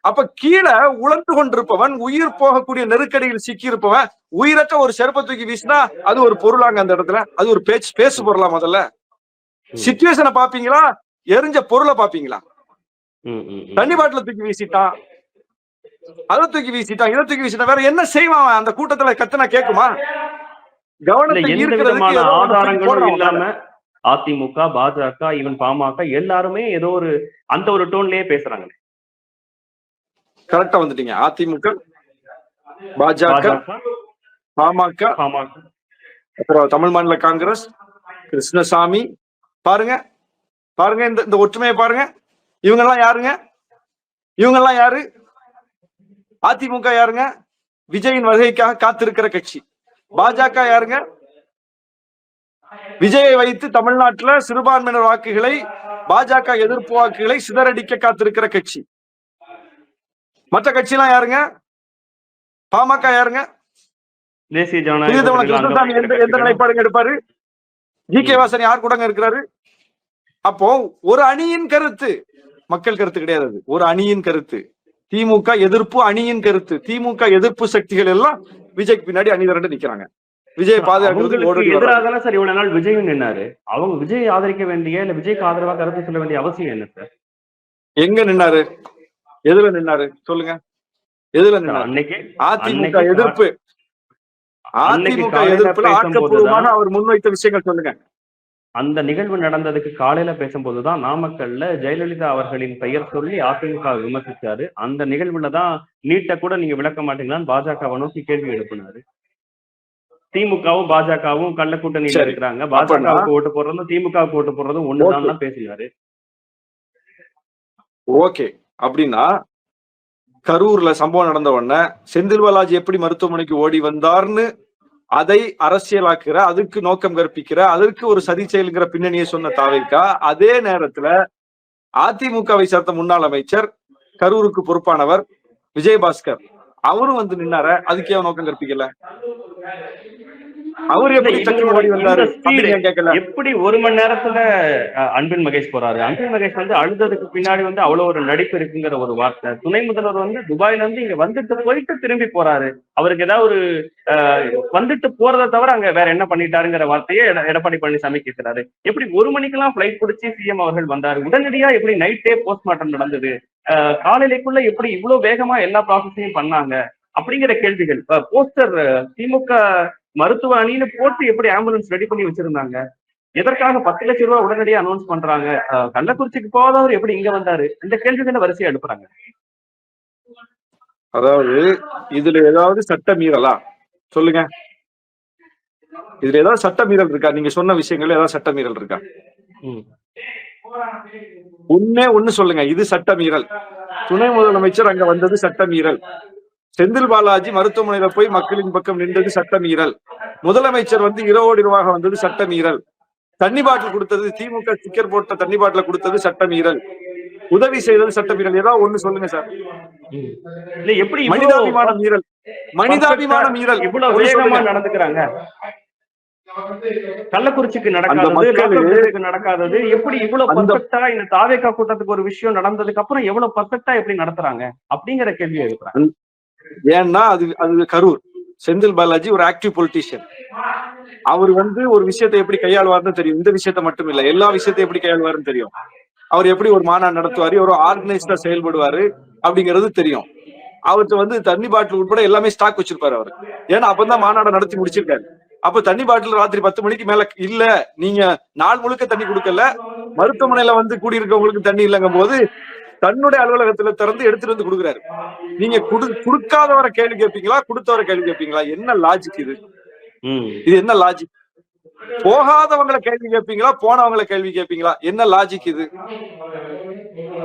அப்ப கீழே உழந்து கொண்டிருப்பவன், உயிர் போகக்கூடிய நெருக்கடியில் சிக்கி இருப்பவன் உயிரற்ற ஒரு செருப்பை தூக்கி வீசினா அது ஒரு பொருளாங்க அந்த இடத்துல? அது ஒரு பேசு பொருளா? முதல்ல சிச்சுவேஷனை பாப்பீங்களா, எரிஞ்ச பொருளை பாப்பீங்களா? தண்ணி பாட்டில தூக்கி வீசிட்டான், அதை தூக்கி வீசிட்டான், இதை தூக்கி வீசிட்டான், வேற என்ன செய்வான்? அந்த கூட்டத்துல கத்துனா கேட்குமா? கவனத்தை ஈர்க்கிறதுக்கு ஆதாரங்களும் இல்லாம அதிமுக, பாஜக, ஈவன் பாமக எல்லாருமே ஏதோ ஒரு அந்த ஒரு டோன்லயே பேசுறாங்க. கரெக்டா வந்துட்டீங்க. அதிமுக, பாஜக, பாமக, அப்புறம் தமிழ் மாநில காங்கிரஸ், கிருஷ்ணசாமி, பாருங்க இந்த ஒற்றுமையை பாருங்க. இவங்க எல்லாம் யாருங்க? இவங்க எல்லாம் யாரு? அதிமுக யாருங்க? விஜயின் வருகைக்காக காத்திருக்கிற கட்சி. பாஜக யாருங்க? விஜயை வைத்து தமிழ்நாட்டுல சிறுபான்மையினர் வாக்குகளை, பாஜக எதிர்ப்பு வாக்குகளை சிதறடிக்க காத்திருக்கிற கட்சி. மற்ற கட்சி எல்லாம் யாருங்க? பாமக யாருங்க? தேசிய புதிய தமிழக கிருஷ்ணசாமி எந்த நிலைப்பாடுங்க எடுப்பாரு? ஜி.கே. வாசன் யார் கூடங்க இருக்கிறாரு? அப்போ ஒரு அணியின் கருத்து, மக்கள் கருத்து கிடையாது. அது ஒரு அணியின் கருத்து. திமுக எதிர்ப்பு அணியின் கருத்து. திமுக எதிர்ப்பு சக்திகள் எல்லாம் விஜய்க்கு பின்னாடி அணி திரண்டு நிக்கிறாங்க. விஜய் பாதுகாக்கிறதுக்கு எதிராக தானே சார் இவ்வளவு நாள் விஜயும் நின்னாரு. அவங்க விஜய் ஆதரிக்க வேண்டிய இல்ல விஜய்க்கு ஆதரவா கருத்து சொல்ல வேண்டிய அவசியம் என்ன சார்? எங்க நின்னாரு? எதுல நின்னாரு சொல்லுங்க? எதுல நின்னாரு? அதிமுக எதிர்ப்பு, அதிமுக எதிர்ப்புல ஆக்கப்பூர்வமாக அவர் முன்வைத்த விஷயங்கள் சொல்லுங்க. அந்த நிகழ்வு நடந்ததுக்கு காலையில பேசும்போதுதான் நாமக்கல்ல ஜெயலலிதா அவர்களின் பெயர் சொல்லி அதிமுக விமர்சிச்சாரு. அந்த நிகழ்வுல தான் நீட்ட கூட நீங்க விளக்க மாட்டீங்களான்னு பாஜகவை நோக்கி கேள்வி எழுப்பினாரு. திமுகவும் பாஜகவும் கள்ள கூட்டணியில இருக்கிறாங்க, பாஜகவுக்கு ஓட்டு போடுறதும் திமுகவுக்கு ஓட்டு போடுறதும் ஒண்ணுதான் பேசினாரு. ஓகே, அப்படின்னா கரூர்ல சம்பவம் நடந்த உடனே செந்தில் பாலாஜி எப்படி மருத்துவமனைக்கு ஓடி வந்தார்னு அதை அரசியலாக்குற, அதுக்கு நோக்கம் கற்பிக்கிற, அதற்கு ஒரு சதி செயல்கிற பின்னணியை சொன்ன தாவேகா, அதே நேரத்துல அதிமுகவை சேர்ந்த முன்னாள் அமைச்சர் கரூருக்கு பொறுப்பானவர் விஜயபாஸ்கர் அவரும் வந்து நின்னார, அதுக்கே நோக்கம் கற்பிக்கல? அவர் எப்படி ஓடி வந்தாரு? எப்படி ஒரு மணி நேரத்துல அன்பில் மகேஷ் போறாரு? அன்பில் மகேஷ் வந்து அழுததுக்கு பின்னாடி வந்து அவ்வளவு ஒரு நடிப்பு இருக்குங்கிற ஒரு வார்த்தை. துணை முதல்வர் வந்து துபாயில இருந்து இங்க வந்துட்டு போயிட்டு திரும்பி போறாரு. அவருக்கு ஏதாவது ஒரு வந்துட்டு போறதை தவிர அங்க வேற என்ன பண்ணிட்டாருங்கிற வார்த்தையே எடப்பாடி பழனிசாமி கேட்கிறாரு. எப்படி ஒரு மணிக்கெல்லாம் பிளைட் பிடிச்சி சிஎம் அவர்கள் வந்தாரு? உடனடியா எப்படி நைட்டே போஸ்ட்மார்ட்டம் நடந்தது? காலையிலேக்குள்ள எப்படி இவ்வளவு வேகமா எல்லா ப்ராசஸையும் பண்ணாங்க அப்படிங்கிற கேள்விகள். போஸ்டர் திமுக மருத்துவ அணின்னு போட்டு எப்படி ஆம்புலன்ஸ் ரெடி பண்ணி வச்சிருந்தாங்க? எதற்காக 10 லட்சம் ரூபாய் உடனடியாக அனௌன்ஸ் பண்றாங்க? கள்ளக்குறிச்சிக்கு போகாதவர் எப்படி இங்க வந்தாரு? இந்த கேள்விகளை வரிசையா எழுப்புறாங்க. அதாவது இதுல ஏதாவது சட்ட மீறலா சொல்லுங்க? இதுல ஏதாவது சட்ட மீறல் இருக்கா? நீங்க சொன்ன விஷயங்கள் ஏதாவது சட்ட மீறல் இருக்கா? ஒண்ணு சொல்லுங்க, இது சட்ட மீறல். துணை முதலமைச்சர் அங்க வந்தது சட்ட மீறல். செந்தில் பாலாஜி மருத்துவமனையில போய் மக்களின் பக்கம் நின்றது சட்ட மீறல். முதலமைச்சர் வந்து இரவோடு இரவாக வந்தது சட்ட மீறல். தண்ணி பாட்டில் கொடுத்தது, திமுக ஸ்டிக்கர் போட்ட தண்ணி பாட்டில கொடுத்தது சட்ட மீறல். உதவி செய்தது சட்ட மீறல். ஏதாவது ஒண்ணு சொல்லுங்க சார். எப்படி மனிதாபிமான மீறல், மனிதாபிமான மீறல் இவ்வளவு வேகமா நடந்துக்கிறாங்க? கள்ளக்குறிச்சிக்கு நடக்காதது எப்படி இவ்வளவு பர்ஃபெக்ட்டா இந்த தாவேகா கூட்டத்துக்கு ஒரு விஷயம் நடந்ததுக்கு அப்புறம் எவ்வளவு பர்ஃபெக்ட்டா எப்படி நடத்துறாங்க அப்படிங்கிற கேள்வி எழுப்புறாங்க. ஏன்னா அது கரூர். செந்தில் பாலாஜி ஒரு ஆக்டிவ் பொலிட்டீஷியன். அவர் வந்து ஒரு விஷயத்தை எப்படி கையாளுவார்னு தெரியும். இந்த விஷயத்த மட்டும் இல்ல, எல்லா விஷயத்தையும் எப்படி கையாளுவாருன்னு தெரியும். அவர் எப்படி ஒரு மாநாடு நடத்துவாரு, ஒரு ஆர்கனைஸ்டா செயல்படுவாரு அப்படிங்கிறது தெரியும். அவர்கிட்ட வந்து தண்ணி பாட்டில் உட்பட எல்லாமே ஸ்டாக் வச்சிருப்பாரு அவரு. ஏன்னா அப்பதான் மாநாடு நடத்தி முடிச்சிருக்காரு. அப்ப தண்ணி பாட்டில் ராத்திரி 10 மணிக்கு மேல இல்ல, நீங்க நாள் முழுக்க தண்ணி கொடுக்கல, மருத்துவமனையில வந்து கூடியிருக்கவங்களுக்கு தண்ணி இல்லங்கும் போது தன்னுடைய அலுவலகத்துல திறந்து எடுத்துட்டு வந்து கொடுக்குறாரு. நீங்க கொடுக்காதவரை கேள்வி கேட்பீங்களா, கொடுத்தவரை கேள்வி கேட்பீங்களா? என்ன லாஜிக் இது? இது என்ன லாஜிக்? போகாதவங்களை கேள்வி கேட்பீங்களா, போனவங்களை கேள்வி கேட்பீங்களா? என்ன லாஜிக் இது?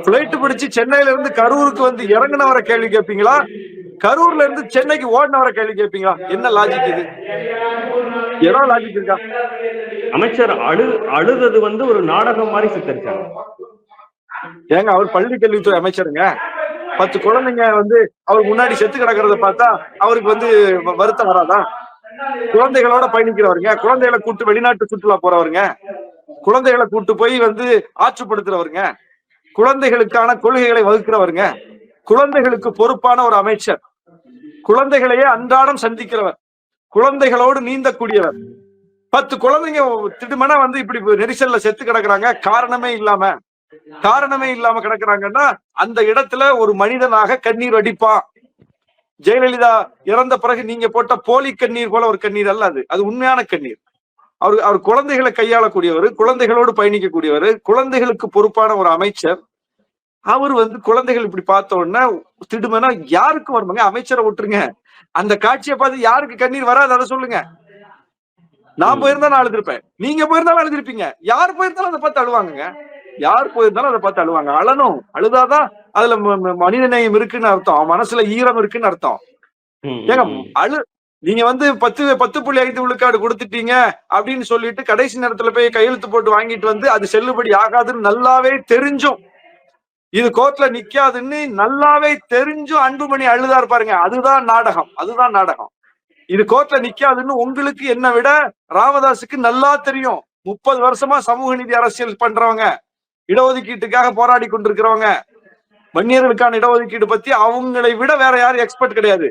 பிளைட் பிடிச்சு சென்னையில இருந்து கரூருக்கு வந்து இறங்கினவரை கேள்வி கேட்பீங்களா, கரூர்ல இருந்து சென்னைக்கு ஓடினவரை கேள்வி கேட்பீங்களா? என்ன லாஜிக் இது? ஏதாவது லாஜிக் இருக்கா? அமைச்சர் அழுதது வந்து ஒரு நாடகம் மாதிரி சித்தரிச்சாங்க. ஏங்க, அவர் பள்ளி கல்வித்துறை அமைச்சருங்க. 10 குழந்தைங்க வந்து அவர் முன்னாடி செத்து கிடக்கிறத பார்த்தா அவருக்கு வந்து வருத்தம் வராதா? குழந்தைகளோட பயணிக்கிறவருங்க, குழந்தைகளை கூட்டு வெளிநாட்டு சுற்றுலா போறவருங்க, குழந்தைகளை கூட்டு போய் வந்து ஆற்றுப்படுத்துறவருங்க, குழந்தைகளுக்கான கொள்கைகளை வகுக்கிறவருங்க, குழந்தைகளுக்கு பொறுப்பான ஒரு அமைச்சர், குழந்தைகளையே அன்றாடம் சந்திக்கிறவர், குழந்தைகளோடு நீந்தக்கூடியவர். 10 குழந்தைங்க திடுமனா வந்து இப்படி நெரிசல்ல செத்து கிடக்குறாங்க, காரணமே இல்லாம கிடக்குறாங்கன்னா அந்த இடத்துல ஒரு மனிதனாக கண்ணீர் வடிப்பான். ஜெயலலிதா இறந்த பிறகு நீங்க போட்ட போலி கண்ணீர் போல ஒரு கண்ணீர் அல்ல அது, அது உண்மையான கண்ணீர். அவர் குழந்தைகளை கையாளக்கூடியவர், குழந்தைகளோடு பயணிக்கக்கூடியவர், குழந்தைகளுக்கு பொறுப்பான ஒரு அமைச்சர். அவர் வந்து குழந்தைகள் இப்படி பார்த்த உடனே திடுமனா யாருக்கு வருவாங்க? அமைச்சரை விட்டுருங்க, அந்த காட்சியை பார்த்து யாருக்கு கண்ணீர் வராது அதை சொல்லுங்க. நான் போயிருந்தாலும் அழுதுருப்பேன், நீங்க போயிருந்தாலும் அழுதுருப்பீங்க, யார் போயிருந்தாலும் அதை பார்த்து அழுவாங்க. யார் போயிருந்தாலும் அதை பார்த்து அழுவாங்க. அழணும், அழுதாதான் அதுல மனித நேயம் இருக்குன்னு அர்த்தம், மனசுல ஈரம் இருக்குன்னு அர்த்தம். ஏங்க நீங்க வந்து 10.5 விழுக்காடு கொடுத்துட்டீங்க அப்படின்னு சொல்லிட்டு கடைசி நேரத்துல போய் கையெழுத்து போட்டு வாங்கிட்டு வந்து அது செல்லுபடி ஆகாதுன்னு நல்லாவே தெரிஞ்சும் இது கோர்ட்ல நிக்காதுன்னு நல்லாவே தெரிஞ்சும் அன்புமணி அழுதாரு பாருங்க. அதுதான் நாடகம், அதுதான் நாடகம். இது கோர்ட்ல நிக்காதுன்னு உங்களுக்கு என்ன விட ராமதாஸுக்கு நல்லா தெரியும். 30 வருஷமா சமூக நீதி அரசியல் பண்றவங்க, இடஒதுக்கீட்டுக்காக போராடி கொண்டிருக்கிறவங்க, வன்னியர்களுக்கான இடஒதுக்கீடு பத்தி அவங்களை விட வேற யாரும் எக்ஸ்பர்ட் கிடையாது.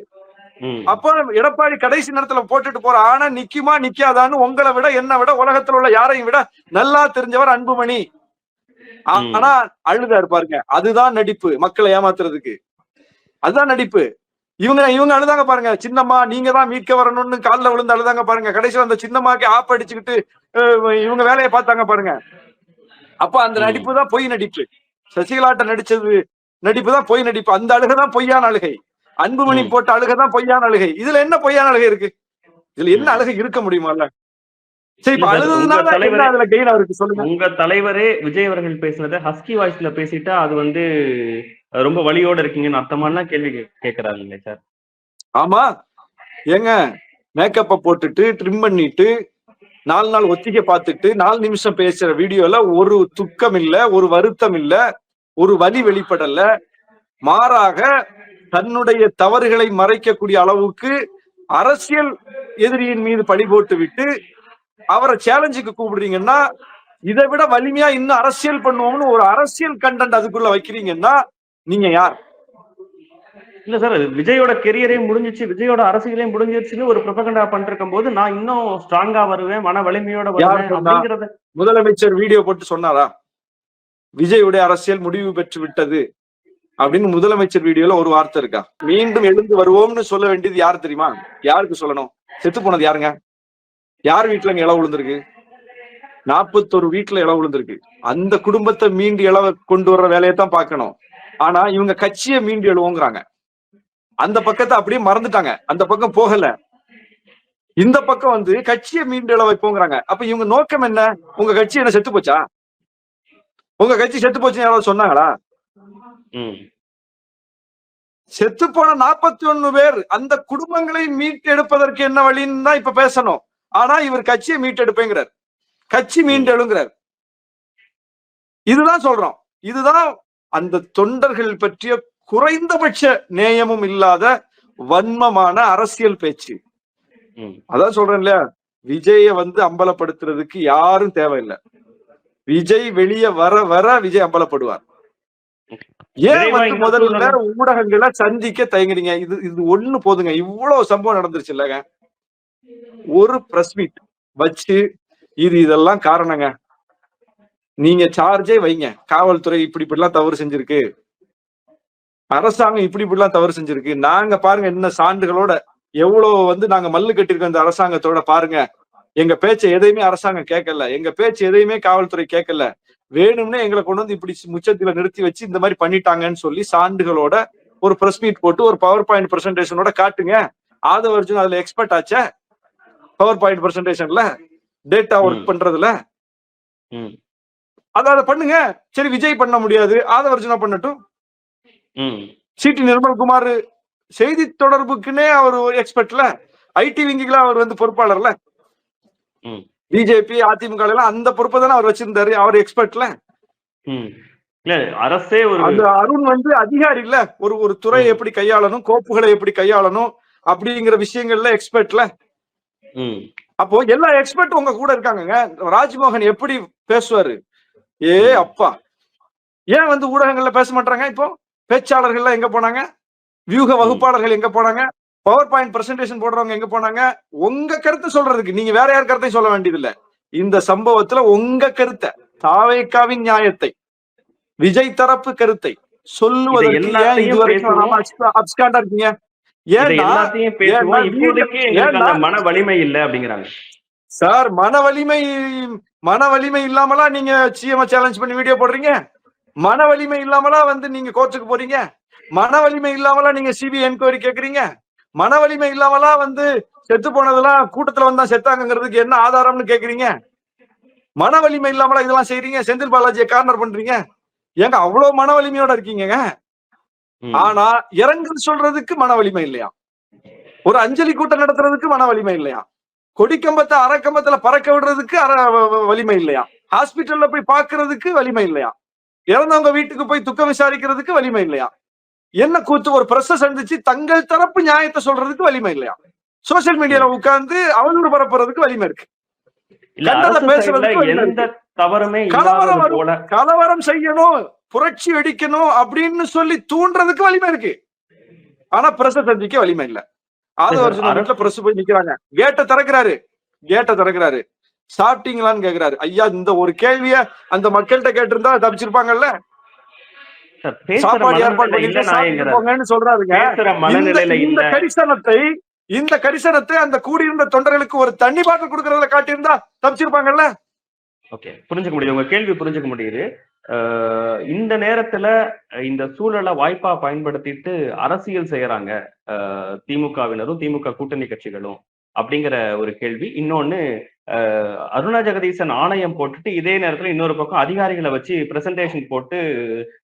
அப்போ எடப்பாடி கடைசி நேரத்துல போட்டுட்டு போற ஆனா நிக்குமா நிக்காதான்னு உங்களை விட என்ன விட உலகத்துல உள்ள யாரையும் விட நல்லா தெரிஞ்சவர் அன்புமணி. ஆனா அழுதாரு பாருங்க. அதுதான் நடிப்பு, மக்களை ஏமாத்துறதுக்கு. அதுதான் நடிப்பு. இவங்க அழுதாங்க பாருங்க. சின்னம்மா நீங்க தான் மீட்க வரணும்னு காலில் விழுந்து அழுதாங்க பாருங்க. கடைசியில் அந்த சின்னம்மாக்கு ஆப் அடிச்சுக்கிட்டு இவங்க வேலையை பார்த்தாங்க பாருங்க. அப்ப அந்த நடிப்பு தான் பொய் நடிப்பு. சசிகலாட்ட நடிச்சது நடிப்பு தான் பொய் நடிப்பு. அந்த அழுகைதான் பொய்யான அழுகை. அன்புமணி போட்ட அழுகைதான் பொய்யான அழுகை. இதுல என்ன பொய்யான அழுகை இருக்கு? இதுல என்ன அழுகை இருக்க முடியுமா? சரி, இப்ப அழுதுனால அதுல கெயின் அவருக்கு சொல்லுங்க. உங்க தலைவரே விஜய் அவர்கள் பேசுனத ஹஸ்கி வாய்ஸ்ல பேசிட்டா அது வந்து ரொம்ப வலியோட இருக்கீங்கன்னு அர்த்தமான கேள்வி கேட்கறாங்க சார். ஆமா, ஏங்க மேக்கப்ப போட்டுட்டு ட்ரிம் பண்ணிட்டு 4 நாள் ஒத்திகை பார்த்துட்டு 4 நிமிஷம் பேசுற வீடியோல ஒரு துக்கம் இல்ல, ஒரு வருத்தம் இல்ல, ஒரு வலி வெளிப்படல. மாறாக தன்னுடைய தவறுகளை மறைக்கக்கூடிய அளவுக்கு அரசியல் எதிரியின் மீது பழி போட்டு விட்டு அவரை சேலஞ்சுக்கு கூப்பிடுறீங்கன்னா, இதை விட வலிமையா இன்னும் அரசியல் பண்ணுவோம்னு ஒரு அரசியல் கண்டென்ட் அதுக்குள்ள வைக்கிறீங்கன்னா நீங்க யார்? இல்ல சார், விஜயோட கெரியரையும் முடிஞ்சிச்சு, விஜயோட அரசியலையும் முடிஞ்சிருச்சுன்னு ஒரு ப்ரொபகண்டா பண்ணிருக்கும் போது நான் இன்னும் ஸ்ட்ராங்கா வருவேன், மன வலிமையோட வருவேன் அப்படிங்கறத முதலமைச்சர் வீடியோ போட்டு சொன்னாரா? விஜயுடைய அரசியல் முடிவு பெற்று விட்டது அப்படின்னு முதலமைச்சர் வீடியோல ஒரு வார்த்தை இருக்கா? மீண்டும் எழுந்து வருவோம்னு சொல்ல வேண்டியது யார் தெரியுமா? யாருக்கு சொல்லணும்? செத்து போனது யாருங்க? யார் வீட்டுல இளவு விழுந்திருக்கு? 41 வீட்டுல இளவு விழுந்திருக்கு. அந்த குடும்பத்தை மீண்டு இளவ கொண்டு வர்ற வேலையை தான் பார்க்கணும். ஆனா இவங்க கட்சியை மீண்டு எழுவோங்கிறாங்க. அந்த பக்கத்தை அப்படியே மறந்துட்டாங்க. அந்த பக்கம் போகல. இந்த பக்கம் வந்து கட்சியை மீண்டு எழ வைப்போங்கிறாங்க. அப்ப இவங்க நோக்கம் என்ன? உங்க கட்சி என்ன செத்து போச்சா? உங்க கட்சி செத்து போச்சுன்னு யாராவது சொன்னாங்களா? செத்து போன 41 பேர் அந்த குடும்பங்களை மீட்டெடுப்பதற்கு என்ன வழின்னு தான் இப்ப பேசணும். ஆனா இவர் கட்சியை மீட்டெடுப்பேங்கிறார், கட்சி மீண்டெழுங்கிறார். இதுதான் சொல்றோம். இதுதான் அந்த தொண்டர்கள் பற்றிய குறைந்தபட்ச நேயமும் இல்லாத வன்மமான அரசியல் பேச்சு. அதான் சொல்றேன் இல்லையா, விஜய வந்து அம்பலப்படுத்துறதுக்கு யாரும் தேவையில்லை. விஜய் வெளியே வர வர விஜய் அம்பலப்படுவார். ஏன் வந்து முதல்ல ஊடகங்களை சந்திக்க தயங்குறீங்க? இது ஒண்ணு போதுங்க. இவ்வளவு சம்பவம் நடந்துருச்சு இல்லங்க. ஒரு பிரஸ் மீட் வச்சு இதெல்லாம் காரணங்க, நீங்க சார்ஜே வைங்க. காவல்துறை இப்படிலாம் தவறு செஞ்சிருக்கு, அரசாங்கம் இப்படிலாம் தவறு செஞ்சிருக்கு, நாங்க பாருங்க என்ன சான்றுகளோட எவ்வளவு வந்து நாங்க மல்லு கட்டிருக்கோம் இந்த அரசாங்கத்தோட பாருங்க. எங்க பேச்சை எதையுமே அரசாங்கம் கேட்கல, எங்க பேச்சு எதையுமே காவல்துறை கேட்கல, வேணும்னே எங்களை கொண்டு வந்து இப்படி முச்சத்துல நிறுத்தி வச்சு இந்த மாதிரி பண்ணிட்டாங்கன்னு சொல்லி சான்றுகளோட ஒரு பிரஸ் மீட் போட்டு ஒரு பவர் பாயிண்ட் பிரசன்டேஷனோட காட்டுங்க. ஆதவ அர்ஜுன் அதுல எக்ஸ்பர்ட் ஆச்சே, பவர் பாயிண்ட் பிரசன்டேஷன்ல டேட்டா ஒர்க் பண்றதுல. அத பண்ணுங்க. சரி, விஜய் பண்ண முடியாது, ஆதவ அர்ஜுனா பண்ணட்டும். சிடி நிர்மல்குமார் செய்தி தொடர்புக்குன்னே அவர் எக்ஸ்பர்ட்ல, ஐடி விங்கில அவர் வந்து பொறுப்பாளர்ல, பிஜேபி அதிமுக எல்லாம் அந்த பொறுப்பை தானே அவர் வச்சிருந்தாரு, அவர் எக்ஸ்பர்ட்ல. அரசே அந்த அருண் வந்து அதிகாரி இல்ல, ஒரு துறையை எப்படி கையாளணும், கோப்புகளை எப்படி கையாளணும் அப்படிங்கிற விஷயங்கள்ல எக்ஸ்பர்ட்ல. அப்போ எல்லா எக்ஸ்பர்ட் உங்க கூட இருக்காங்க. ராஜ்மோகன் எப்படி பேசுவாரு? அப்பா, ஏன் வந்து ஊடகங்கள்ல பேச மாட்டாங்க? இப்போ பேச்சாளர்கள் எங்க போனாங்க? வியூக வகுப்பாளர்கள் எங்க போனாங்க? பவர் பாயிண்ட் பிரசன்டேஷன் போடுறவங்க எங்க போனாங்க? உங்க கருத்தை சொல்றதுக்கு நீங்க வேற யார் கருத்தையும் சொல்ல வேண்டியதில்லை. இந்த சம்பவத்துல உங்க கருத்தை, தாவேக்காவின் நியாயத்தை, விஜய் தரப்பு கருத்தை சொல்லுவதற்கு அப்ஸ்காண்டா இருக்கீங்க. மன வலிமை இல்ல அப்படிங்கிறாங்க சார். மன வலிமை இல்லாமலா நீங்க சிஎம் சேலஞ்ச் பண்ணி வீடியோ போடுறீங்க? மன வலிமை இல்லாமலா வந்து நீங்க கோர்ட்டுக்கு போறீங்க? மன வலிமை இல்லாமலா நீங்க சிபிஐ என்கொயரி கேக்குறீங்க? மன வலிமை இல்லாமலா வந்து செத்து போனதெல்லாம் கூட்டத்துல வந்தா செத்தாங்கிறதுக்கு என்ன ஆதாரம்னு கேக்குறீங்க? மன வலிமை இல்லாமலா இதெல்லாம் செய்றீங்க? செந்தில் பாலாஜியை கார்னர் பண்றீங்க? ஏங்க அவ்வளவு மன வலிமையோட இருக்கீங்க. ஆனா இரங்கல் சொல்றதுக்கு மன வலிமை இல்லையா? ஒரு அஞ்சலி கூட்டம் நடத்துறதுக்கு மன வலிமை இல்லையா? கொடிக்கம்பத்தை அரைக்கம்பத்துல பறக்க விடுறதுக்கு வலிமை இல்லையா? ஹாஸ்பிட்டல்ல போய் பாக்குறதுக்கு வலிமை இல்லையா? இறந்தவங்க வீட்டுக்கு போய் துக்கம் விசாரிக்கிறதுக்கு வலிமை இல்லையா? என்ன கூத்து, ஒரு பிரஸ் சந்திச்சு தங்கள் தரப்பு நியாயத்தை சொல்றதுக்கு வலிமை இல்லையா? சோசியல் மீடியால உட்கார்ந்து அவதூறு பரப்புறதுக்கு வலிமை இருக்கு. கலவரம் செய்யணும், புரட்சி வெடிக்கணும் அப்படின்னு சொல்லி தூண்டுறதுக்கு வலிமை இருக்கு. ஆனா பிரஸ் சந்திக்க வலிமை இல்ல. ஆதவர்ஜுன பிரஸ் போய் நிக்கிறாங்க, கேட்ட திறக்கிறாரு, சாப்பிட்டீங்களான்னு கேக்குறாரு. ஐயா, இந்த ஒரு கேள்விய அந்த மக்கள்கிட்ட கேட்டிருந்தா தப்பிச்சிருப்பாங்கல்ல. சாப்பாடு ஏற்பாடு பண்ணிட்டு சொல்றாருங்க. இந்த கரிசனத்தை அந்த கூடியிருந்த தொண்டர்களுக்கு ஒரு தண்ணி பாட்டில் கொடுக்கறதுல காட்டியிருந்தா தப்பிச்சிருப்பாங்கல்ல. ஓகே, புரிஞ்சுக்க முடியுது, உங்க கேள்வி புரிஞ்சுக்க முடியுது. இந்த நேரத்துல இந்த சூழலை வாய்ப்பா பயன்படுத்திட்டு அரசியல் செய்யறாங்க திமுகவினரும் திமுக கூட்டணி கட்சிகளும் அப்படிங்கிற ஒரு கேள்வி. இன்னொன்னு, அருணா ஜெகதீசன் ஆணையம் போட்டுட்டு இதே நேரத்துல இன்னொரு பக்கம் அதிகாரிகளை வச்சு பிரசன்டேஷன் போட்டு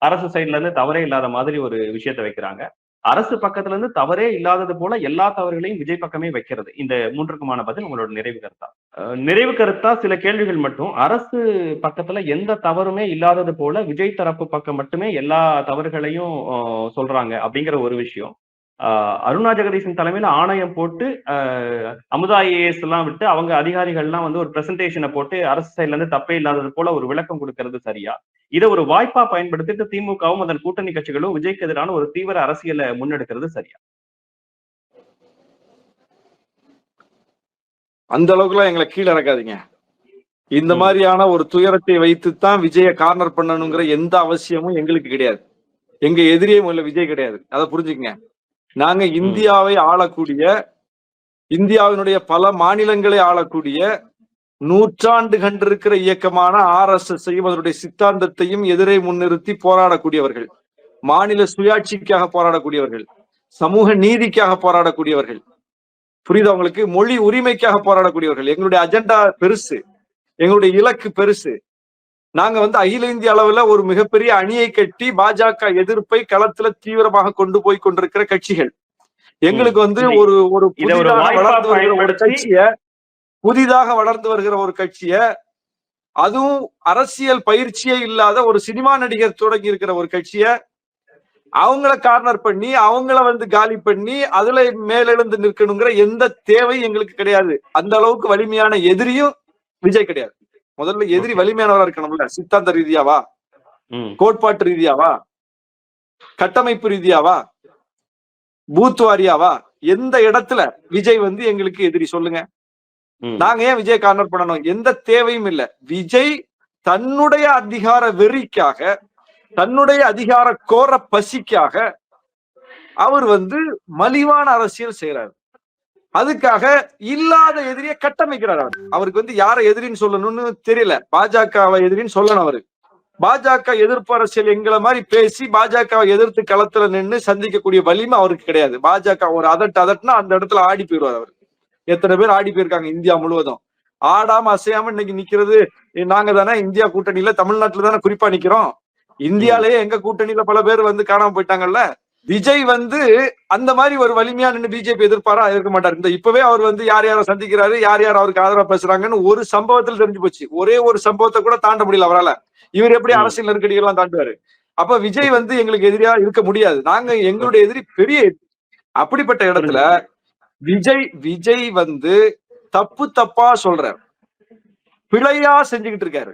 அரசு சைட்ல இருந்து தவறே இல்லாத மாதிரி ஒரு விஷயத்த வைக்கிறாங்க. அரசு பக்கத்துல இருந்து தவறே இல்லாதது போல எல்லா தவறுகளையும் விஜய் பக்கமே வைக்கிறது. இந்த மூன்றுக்குமான பதில் உங்களோட நிறைவு கருத்தா சில கேள்விகள் மட்டும். அரசு பக்கத்துல எந்த தவறுமே இல்லாதது போல விஜய் தரப்பு பக்கம் மட்டுமே எல்லா தவறுகளையும் சொல்றாங்க அப்படிங்கிற ஒரு விஷயம். அருணா ஜெகதீசன் தலைமையில ஆணையம் போட்டு அமுதா ஐஏஎஸ் எல்லாம் விட்டு அவங்க அதிகாரிகள்லாம் வந்து ஒரு பிரசன்டேஷனை போட்டு அரசு சைட்ல இருந்து தப்பே இல்லாதது போல ஒரு விளக்கம் கொடுக்கறது சரியா? இதை ஒரு வாய்ப்பா பயன்படுத்திட்டு திமுகவும் அதன் கூட்டணி கட்சிகளும் விஜய்க்கு எதிரான ஒரு தீவிர அரசியலை முன்னெடுக்கிறது சரியா? அந்த அளவுக்கு எல்லாம் எங்களை கீழே இறக்காதீங்க. இந்த மாதிரியான ஒரு துயரத்தை வைத்துத்தான் விஜய கார்னர் பண்ணணுங்கிற எந்த அவசியமும் எங்களுக்கு கிடையாது. எங்க எதிரியே முதல்ல விஜய் கிடையாது, அதை புரிஞ்சுக்கங்க. நாங்க இந்தியாவை ஆளக்கூடிய, இந்தியாவினுடைய பல மாநிலங்களை ஆளக்கூடிய, நூற்றாண்டு கண்டிருக்கிற இயக்கமான RSS அதனுடைய சித்தாந்தத்தையும் எதிரே முன்னிறுத்தி போராடக்கூடியவர்கள், மாநில சுயாட்சிக்காக போராடக்கூடியவர்கள், சமூக நீதிக்காக போராடக்கூடியவர்கள், புரியுதா உங்களுக்கு, மொழி உரிமைக்காக போராடக்கூடியவர்கள். எங்களுடைய அஜெண்டா பெருசு, எங்களுடைய இலக்கு பெருசு. நாங்க வந்து அகில இந்திய அளவுல ஒரு மிகப்பெரிய அணியை கட்டி பாஜக எதிர்ப்பை களத்துல தீவிரமாக கொண்டு போய் கொண்டிருக்கிற கட்சிகள். எங்களுக்கு வந்து ஒரு புதிதாக வளர்ந்து வருகிற ஒரு கட்சிய, அதுவும் அரசியல் பயிற்சியே இல்லாத ஒரு சினிமா நடிகர் தொடங்கி இருக்கிற ஒரு கட்சிய அவங்கள கார்னர் பண்ணி அவங்கள வந்து காலி பண்ணி அதுல மேலெழுந்து நிற்கணுங்கிற எந்த தேவை எங்களுக்கு கிடையாது. அந்த அளவுக்கு வலிமையான எதிரியும் விஜய் கிடையாது. முதல்ல எதிரி வலிமையானவரா இருக்கணும்ல, சித்தாந்த ரீதியாவா, கோட்பாட்டு ரீதியாவா, கட்டமைப்பு ரீதியாவா, பூத் வாரியாவா, எந்த இடத்துல விஜய் வந்து எங்களுக்கு எதிரி சொல்லுங்க. நாங்க ஏன் விஜய் கார்னர் பண்ணணும்? எந்த தேவையும் இல்லை. விஜய் தன்னுடைய அதிகார வெறிக்காக, தன்னுடைய அதிகார கோர பசிக்காக அவர் வந்து மலிவான அரசியல் செய்யறாரு. அதுக்காக இல்லாத எதிரியை கட்டமைக்கிறார். அவருக்கு வந்து யாரை எதிரின்னு சொல்லணும்னு தெரியல. பாஜகவை எதிரின்னு சொல்லணும். அவரு பாஜக எதிர்ப்பு அரசியல் எங்களை மாதிரி பேசி பாஜகவை எதிர்த்து களத்துல நின்று சந்திக்கக்கூடிய வலிமை அவருக்கு கிடையாது. பாஜக ஒரு அதட்டுனா அந்த இடத்துல ஆடி போயிடுவார். அவர் எத்தனை பேர் ஆடி போயிருக்காங்க இந்தியா முழுவதும். ஆடாம அசையாம இன்னைக்கு நிக்கிறது நாங்க தானே. இந்தியா கூட்டணியில தமிழ்நாட்டுல தானே குறிப்பா நிக்கிறோம். இந்தியாலேயே எங்க கூட்டணியில பல பேர் வந்து காணாம போயிட்டாங்கல்ல. விஜய் வந்து அந்த மாதிரி ஒரு வலிமையா நின்று பிஜேபி எதிர்ப்பாரா? இருக்க மாட்டார். இந்த இப்பவே அவர் வந்து யார் யாரை சந்திக்கிறாரு, யார் யார் அவருக்கு ஆதரவா பேசுறாங்கன்னு ஒரு சம்பவத்தில் தெரிஞ்சு போச்சு. ஒரே ஒரு சம்பவத்தை கூட தாண்ட முடியல அவரால். இவர் எப்படி அரசியல் நெருக்கடிகள் எல்லாம் தாண்டுவாரு? அப்ப விஜய் வந்து எங்களுக்கு எதிரியா இருக்க முடியாது. நாங்க எங்களுடைய எதிரி பெரிய எதிரி. அப்படிப்பட்ட இடத்துல விஜய் வந்து தப்பா சொல்றாரு, பிழையா செஞ்சுக்கிட்டு இருக்காரு.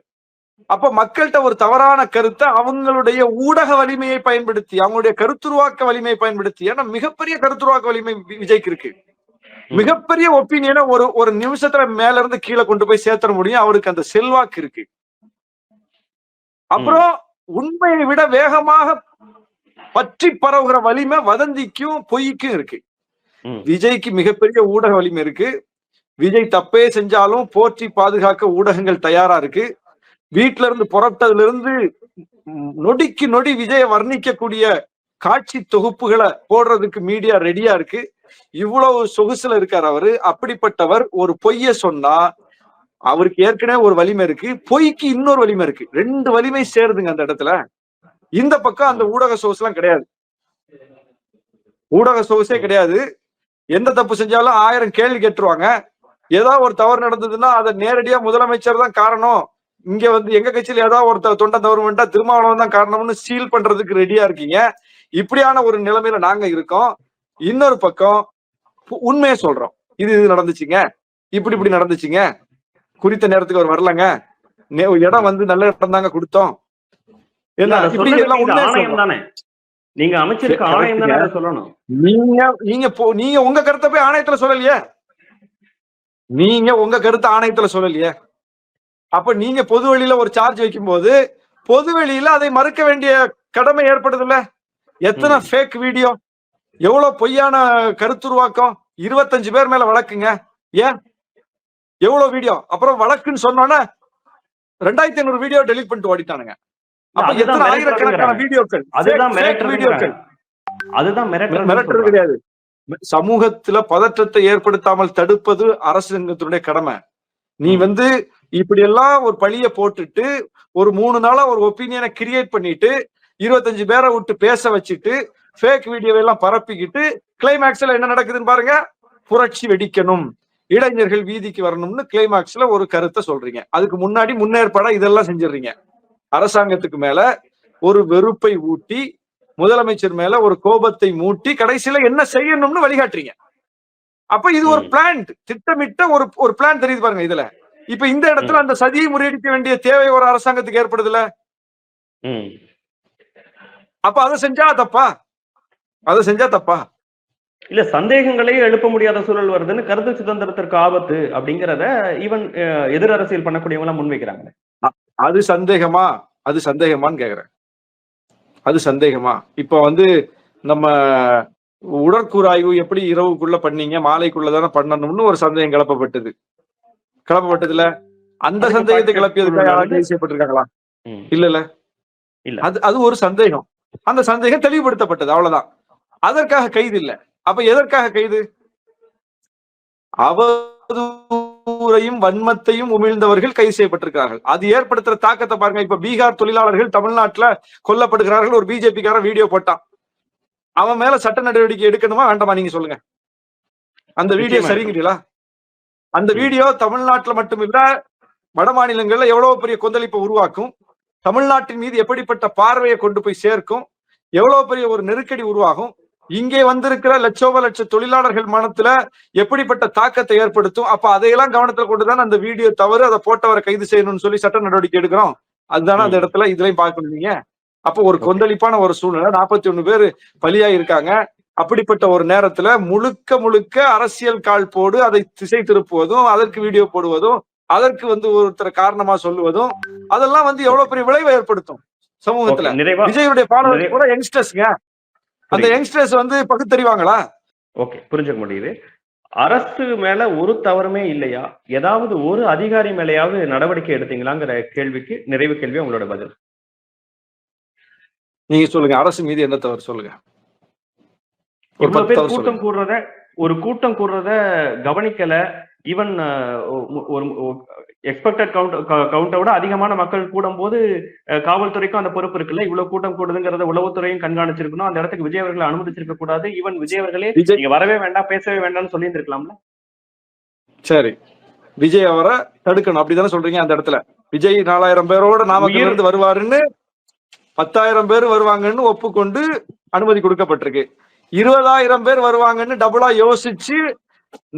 அப்ப மக்கள்கிட்ட ஒரு தவறான கருத்தை அவங்களுடைய ஊடக வலிமையை பயன்படுத்தி, அவங்களுடைய கருத்துருவாக்க வலிமையை பயன்படுத்தி, ஏன்னா மிகப்பெரிய கருத்துருவாக்க வலிமை விஜய்க்கு இருக்கு. மிகப்பெரிய ஒப்பீனியனை ஒரு நிமிஷத்துல மேல இருந்து கீழே கொண்டு போய் சேர்த்த முடியும். அவருக்கு அந்த செல்வாக்கு இருக்கு. அப்புறம் உண்மையை விட வேகமாக பற்றி பரவுகிற வலிமை வதந்திக்கும் பொய்க்கும் இருக்கு. விஜய்க்கு மிகப்பெரிய ஊடக வலிமை இருக்கு. விஜய் தப்பே செஞ்சாலும் போற்றி பாதுகாக்க ஊடகங்கள் தயாரா இருக்கு. வீட்டுல இருந்து புறப்பட்டதுல இருந்து நொடிக்கு நொடி விஜய வர்ணிக்கக்கூடிய காட்சி தொகுப்புகளை போடுறதுக்கு மீடியா ரெடியா இருக்கு. இவ்வளவு சொகுசுல இருக்காரு அவரு. அப்படிப்பட்டவர் ஒரு பொய்ய சொன்னா அவருக்கு ஏற்கனவே ஒரு வலிமை இருக்கு, பொய்க்கு இன்னொரு வலிமை இருக்கு. ரெண்டு வலிமை சேருதுங்க அந்த இடத்துல. இந்த பக்கம் அந்த ஊடக சொகுசு எல்லாம் கிடையாது. ஊடக சொகுசே கிடையாது. எந்த தப்பு செஞ்சாலும் 1000 கேள்வி கேட்டுருவாங்க. ஏதாவது ஒரு தவறு நடந்ததுன்னா அதை நேரடியா முதலமைச்சர் தான் காரணம், இங்க வந்து எங்க கட்சியில ஏதாவது ஒருத்தர் தொண்டை தவறுமெண்டா திருமாவளவன் தான் காரணம்னு சீல் பண்றதுக்கு ரெடியா இருக்கீங்க. இப்படியான ஒரு நிலைமையில நாங்க இருக்கோம். இன்னொரு பக்கம் உண்மையை சொல்றோம். இது நடந்துச்சுங்க, இப்படி நடந்துச்சுங்க, குறித்த நேரத்துக்கு அவர் வரலங்க, இடம் வந்து நல்ல இடம் தாங்க கொடுத்தோம். என்ன இப்படி எல்லாம் உண்மையை ஆணையம் தானே, நீங்க அமைச்சிருக்க ஆணையம் தானே அதை சொல்லணும். நீங்க உங்க கருத்தை போய் ஆணையத்துல சொல்லலையே, நீங்க உங்க கருத்தை ஆணையத்துல சொல்லலையே. அப்ப நீங்க பொது வெளியில ஒரு சார்ஜ் வைக்கும் போது பொது வெளியில அதை மறுக்க வேண்டிய கடமை ஏற்படுதுல்ல. எத்தனை ஃபேக் வீடியோ, எவ்வளவு பொய்யான கருத்துருவாக்கம், 25 பேர் மேல வழக்குங்க. ஏன் எவ்வளவு வீடியோ, அப்புறம் வழக்குன்னு சொன்னோன்னா 2500 வீடியோ டெலிட் பண்ணிட்டு ஓடிட்டானுங்க. அப்ப எத்தனை ஆயிரக்கணக்கான வீடியோக்கள், அதுதான் மிரட்டல் கிடையாது. சமூகத்துல பதற்றத்தை ஏற்படுத்தாமல் தடுப்பது அரசாங்கத்தினுடைய கடமை. நீ வந்து இப்படி எல்லாம் ஒரு பழிய போட்டுட்டு ஒரு 3 நாளா ஒரு ஒப்பீனியனை கிரியேட் பண்ணிட்டு 25 பேரை விட்டு பேச வச்சுட்டு ஃபேக் வீடியோவை எல்லாம் பரப்பிக்கிட்டு கிளைமேக்ஸ்ல என்ன நடக்குதுன்னு பாருங்க. புரட்சி வெடிக்கணும், இளைஞர்கள் வீதிக்கு வரணும்னு கிளைமேக்ஸ்ல ஒரு கருத்தை சொல்றீங்க. அதுக்கு முன்னாடி முன்னேற்பாடா இதெல்லாம் செஞ்சிடறீங்க. அரசாங்கத்துக்கு மேல ஒரு வெறுப்பை ஊட்டி, முதலமைச்சர் மேல ஒரு கோபத்தை மூட்டி, கடைசியில என்ன செய்யணும்னு வழிகாட்டுறீங்க. அப்ப இது ஒரு பிளான், திட்டமிட்ட ஒரு பிளான் தெரியுது பாருங்க இதுல. இப்ப இந்த இடத்துல அந்த சதியை முறியடிக்க வேண்டிய தேவை ஒரு அரசாங்கத்துக்கு ஏற்படுதுல. அப்ப அதை செஞ்சா தப்பா? அதை செஞ்சா தப்பா? இல்ல, சந்தேகங்களே எழுப்ப முடியாத சூழல் வருதுன்னு, கருத்து சுதந்திரத்திற்கு ஆபத்து அப்படிங்கிறத ஈவன் எதிர் அரசியல் பண்ணக்கூடியவங்க எல்லாம் முன்வைக்கிறாங்க. அது சந்தேகமா? அது சந்தேகமான்னு கேக்குறேன். அது சந்தேகமா? இப்ப வந்து நம்ம உடற்கூறாய்வு எப்படி இரவுக்குள்ள பண்ணீங்க, மாலைக்குள்ளதானே பண்ணணும்னு ஒரு சந்தேகம் கிளப்பப்பட்டதுல அந்த சந்தேகத்தை கிளப்பியதுக்காக யாராவது கைது செய்யப்பட்டிருக்காங்களா? இல்ல. அது ஒரு சந்தேகம். அந்த சந்தேகம் தெளிவுபடுத்தப்பட்டது, அவ்வளவுதான். அதற்காக கைது இல்ல. அப்ப எதற்காக கைது? அவதூறையும் வன்மத்தையும் உமிழ்ந்தவர்கள் கைது செய்யப்பட்டிருக்கிறார்கள். அது ஏற்படுத்துற தாக்கத்தை பாருங்க. இப்ப பீகார் தொழிலாளர்கள் தமிழ்நாட்டுல கொல்லப்படுகிறார்கள். ஒரு பிஜேபிக்காரன் வீடியோ போட்டான். அவன் மேல சட்ட நடவடிக்கை எடுக்கணுமா வேண்டாமா? நீங்க சொல்லுங்க. அந்த வீடியோ சரிங்களா? அந்த வீடியோ தமிழ்நாட்டுல மட்டுமில்ல, வட மாநிலங்கள்ல எவ்வளவு பெரிய கொந்தளிப்பை உருவாக்கும், தமிழ்நாட்டின் மீது எப்படிப்பட்ட பார்வையை கொண்டு போய் சேர்க்கும், எவ்வளவு பெரிய ஒரு நெருக்கடி உருவாகும், இங்கே வந்திருக்கிற லட்ச தொழிலாளர்கள் மனத்துல எப்படிப்பட்ட தாக்கத்தை ஏற்படுத்தும். அப்ப அதையெல்லாம் கவனத்துல கொண்டுதான் அந்த வீடியோ தவறு, அதை போட்டவரை கைது செய்யணும்னு சொல்லி சட்ட நடவடிக்கை எடுக்கிறோம். அதுதானே அந்த இடத்துல இதுலயும் பார்க்கணுங்க. அப்போ ஒரு கொந்தளிப்பான ஒரு சூழ்நிலை, 41 பேர் பலியா இருக்காங்க. அப்படிப்பட்ட ஒரு நேரத்துல முழுக்க அரசியல் கால் போடு, அதை திசை திருப்புவதும், அதற்கு வீடியோ போடுவதும், அதற்கு வந்து ஒருத்தர் காரணமா சொல்லுவதும், அதெல்லாம் வந்து எவ்வளவு பெரிய விளைவை ஏற்படுத்தும் சமூகத்துல. விஜயுடைய பாடல்கள் கூட யங்ஸ்டர்ஸ்ங்க. அந்த யங்ஸ்டர்ஸ் வந்து பகுத்தறிவாங்களா? ஓகே, புரிஞ்சுக்க முடியுது. அரசு மேல ஒரு தவறுமே இல்லையா? ஏதாவது ஒரு அதிகாரி மேலேயாவது நடவடிக்கை எடுத்தீங்களாங்கிற கேள்விக்கு நிறைவு கேள்வி உங்களோட பதில். நீங்க சொல்லுங்க, அரசு மீது என்ன தவறு சொல்லுங்க. ஒரு கூட்டம் கூடுறத கவனிக்கல, ஈவன் ஒரு எக்ஸ்பெக்டட் கவுண்டை விட அதிகமான மக்கள் கூடும் போது காவல்துறைக்கும் அந்த பொறுப்பு இருக்குல்ல. இவ்வளவு கூட்டம் கூடுதுங்கிறத உளவுத்துறையும் கண்காணிச்சிருக்கணும். அந்த இடத்துக்கு விஜய் அவர்களை அனுமதிச்சிருக்க கூடாது. ஈவன் விஜய் அவர்களே நீங்க வரவே வேண்டாம், பேசவே வேண்டாம்னு சொல்லி இருந்திருக்கலாம்ல. சரி, விஜய் அவரை தடுக்கணும் அப்படிதானே சொல்றீங்க? அந்த இடத்துல விஜய் 4000 பேரோட நாமக்கல்ல இருந்து வருவாருன்னு, 10,000 பேர் வருவாங்கன்னு ஒப்புக்கொண்டு அனுமதி கொடுக்கப்பட்டிருக்கு. 20,000 பேர் வருவாங்கன்னு டபுளா யோசிச்சு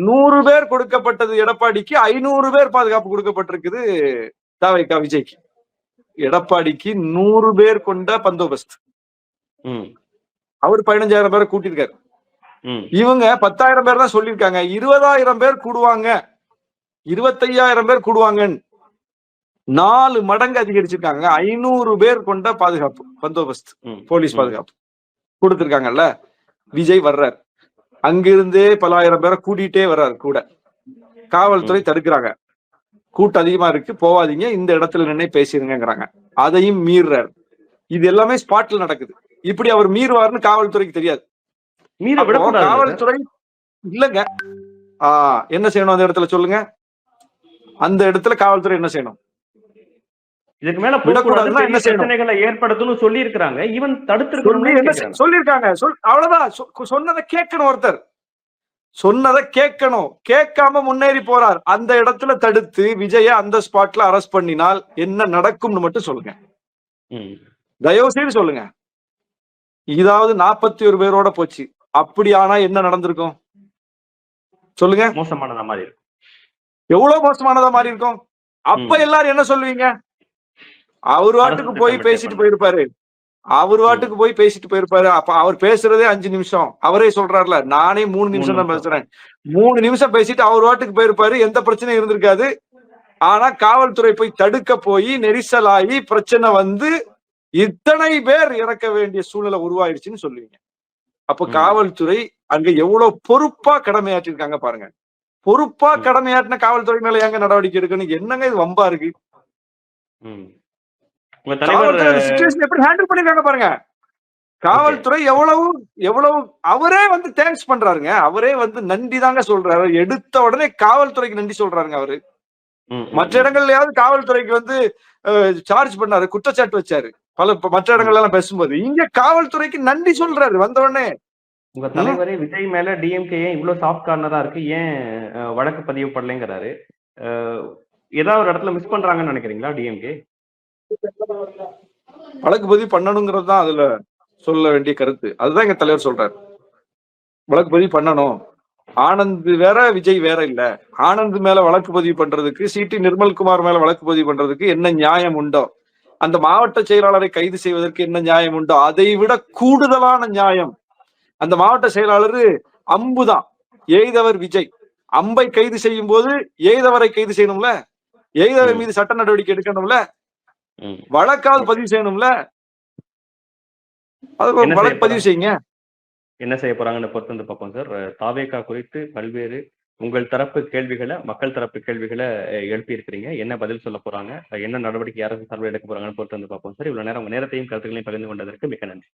100 பேர் கொடுக்கப்பட்டது எடப்பாடிக்கு. 500 பேர் பாதுகாப்பு கொடுக்கப்பட்டிருக்குது தாவைக்கா விஜய்க்கு. எடப்பாடிக்கு 100 பேர் கொண்ட பந்தோபஸ்த். அவர் 15,000 பேரை கூட்டியிருக்காரு. இவங்க 10,000 பேர் தான் சொல்லியிருக்காங்க. 20,000 பேர் கூடுவாங்க, 25,000 பேர் கூடுவாங்கன்னு 4 மடங்கு அதிகரிச்சிருக்காங்க. 500 பேர் கொண்ட பாதுகாப்பு பந்தோபஸ்த், போலீஸ் பாதுகாப்பு கொடுத்திருக்காங்கல்ல. விஜய் வர்றார், அங்கிருந்தே பல ஆயிரம் பேரை கூட்டிகிட்டே வர்றாரு கூட. காவல்துறை தடுக்கிறாங்க, கூட்டம் அதிகமா இருக்கு, போவாதீங்க, இந்த இடத்துல நின்று பேசிருங்கிறாங்க. அதையும் மீறாரு. இது எல்லாமே ஸ்பாட்ல நடக்குது. இப்படி அவர் மீறுவாருன்னு காவல்துறைக்கு தெரியாது. காவல்துறை இல்லங்க, என்ன செய்யணும் அந்த இடத்துல சொல்லுங்க? அந்த இடத்துல காவல்துறை என்ன செய்யணும்? இதுக்கு மேல பிரச்சனைகளை ஏற்படுத்தணும் சொல்லி இருக்காங்க. ஈவன் தடுத்து சொல்லிருக்காங்க. அவ்வளவுதான் சொன்னதை கேட்கணும் ஒருத்தர். சொன்னதை கேட்கணும். கேட்காம முன்னேறி போறார். அந்த இடத்துல தடுத்து விஜய அந்த ஸ்பாட்ல அரெஸ்ட் பண்ணினால் என்ன நடக்கும்னு மட்டும் சொல்லுங்க. ம். தயவு செய்து சொல்லுங்க. இதாவது 41 பேரோட போச்சு. அப்படி ஆனா என்ன நடந்திருக்கும்? சொல்லுங்க. மோசமானதா மாறி இருக்கு. எவ்வளவு மோசமானதா மாறி இருக்கும்? அப்ப ம். எல்லாரும் என்ன சொல்லுவீங்க? அவர் அரசு வாட்டுக்கு போய் திட்டமிட்டே பேசிட்டு பண்ணது. போயிருப்பாரு. அவர் ம். வாட்டுக்கு போய் பேசிட்டு போயிருப்பாரு. அப்ப அவர் பேசுறதே 5 நிமிஷம். அவரே சொல்றாருல, நானே 3 3 நிமிஷம் தான் நிமிஷம். பேசுறேன். 3 நிமிஷம் பேசிட்டு அவர் வாட்டுக்கு போயிருப்பாரு. எந்த பிரச்சனையும் இருந்திருக்காது. ஆனா காவல்துறை போய் தடுக்க போய் நெரிசலாகி பிரச்சனை வந்து இத்தனை பேர் இறக்க வேண்டிய சூழ்நிலை உருவாயிருச்சுன்னு சொல்லுவீங்க. அப்ப ம். காவல்துறை அங்க எவ்வளவு பொறுப்பா கடமையாற்றிருக்காங்க பாருங்க. பொறுப்பா ம். கடமையாற்றின காவல்துறை மேல ஏங்க நடவடிக்கை எடுக்கணும்? என்னங்க இது வம்பா இருக்கு? ம். உங்க தலைவர் காவல்துறை அந்த சிச்சுவேஷன் எப்படி ஹேண்டில் பண்ணிருக்காங்க பாருங்க. ஓகே. காவல்துறை எவ்வளவு எவ்வளவு அவரே வந்து தேங்க்ஸ் பண்றாருங்க. அவரே வந்து நன்றி தாங்க சொல்றாரு. எடுத்த உடனே காவல்துறைக்கு நன்றி சொல்றாருங்க அவரு. ம். ம். மற்ற ம். இடங்கள்லயாவது காவல்துறைக்கு வந்து சார்ஜ் பண்ணாரு, குற்றச்சாட்டு வச்சாரு. மற்ற ம். இடங்கள்ல எல்லாம் பேசும்போது இங்க காவல்துறைக்கு நன்றி சொல்றாரு வந்த உடனே. உங்க ம். தலைவரே விஜய் மேல டிஎம்கே ஏன் இவ்ளோ சாஃப்ட் கார்னரா இருக்கு? ஏன் வழக்கு பதிவு பண்ணலைங்கிறாரு. அ ஏதாவது ஒரு இடத்துல மிஸ் பண்றாங்கன்னு நினைக்கிறீங்களா டிஎம்கே? வழக்கு பதிவு பண்ணணுங்கிறது தான் அதுல சொல்ல வேண்டிய கருத்து. அதுதான் எங்க தலைவர் சொல்றாரு. வழக்கு பதிவு பண்ணணும். ஆனந்த் வேற, விஜய் வேற இல்ல. ஆனந்த் மேல வழக்கு பதிவு பண்றதுக்கு, சிடி நிர்மல்குமார் மேல வழக்கு பதிவு பண்றதுக்கு என்ன நியாயம் உண்டோ, அந்த மாவட்ட செயலாளரை கைது செய்வதற்கு என்ன நியாயம் உண்டோ, அதை விட கூடுதலான நியாயம் அந்த மாவட்ட செயலாளர் அம்புதான். எய்தவர் விஜய். அம்பை கைது செய்யும் போது எய்தவரை கைது செய்யணும்ல. எய்தவர் ம். மீது சட்ட நடவடிக்கை எடுக்கணும்ல. ம். வழக்காவது ஓகே. பதிவு செய்யணும்ல. அது என்ன செய்ய வழக்கு பதிவு போறாங்க? செய்யுங்க. என்ன செய்ய போறாங்கன்னு பொறுத்து வந்து பார்ப்போம் சார். தாவேகா குறித்து பல்வேறு உங்கள் தரப்பு கேள்விகள, மக்கள் தரப்பு கேள்விகள எழுப்பியிருக்கிறீங்க. என்ன பதில் சொல்லப் போறாங்க? என்ன நடவடிக்கை அரசு சார்பில் எடுக்கப் போறாங்கன்னு பொறுத்து வந்து பார்ப்போம் சார். இவ்வளவு நேரம் உங்க நேரத்தையும் கருத்துக்களையும் பகிர்ந்து கொண்டதற்கு மிக்க நன்றி.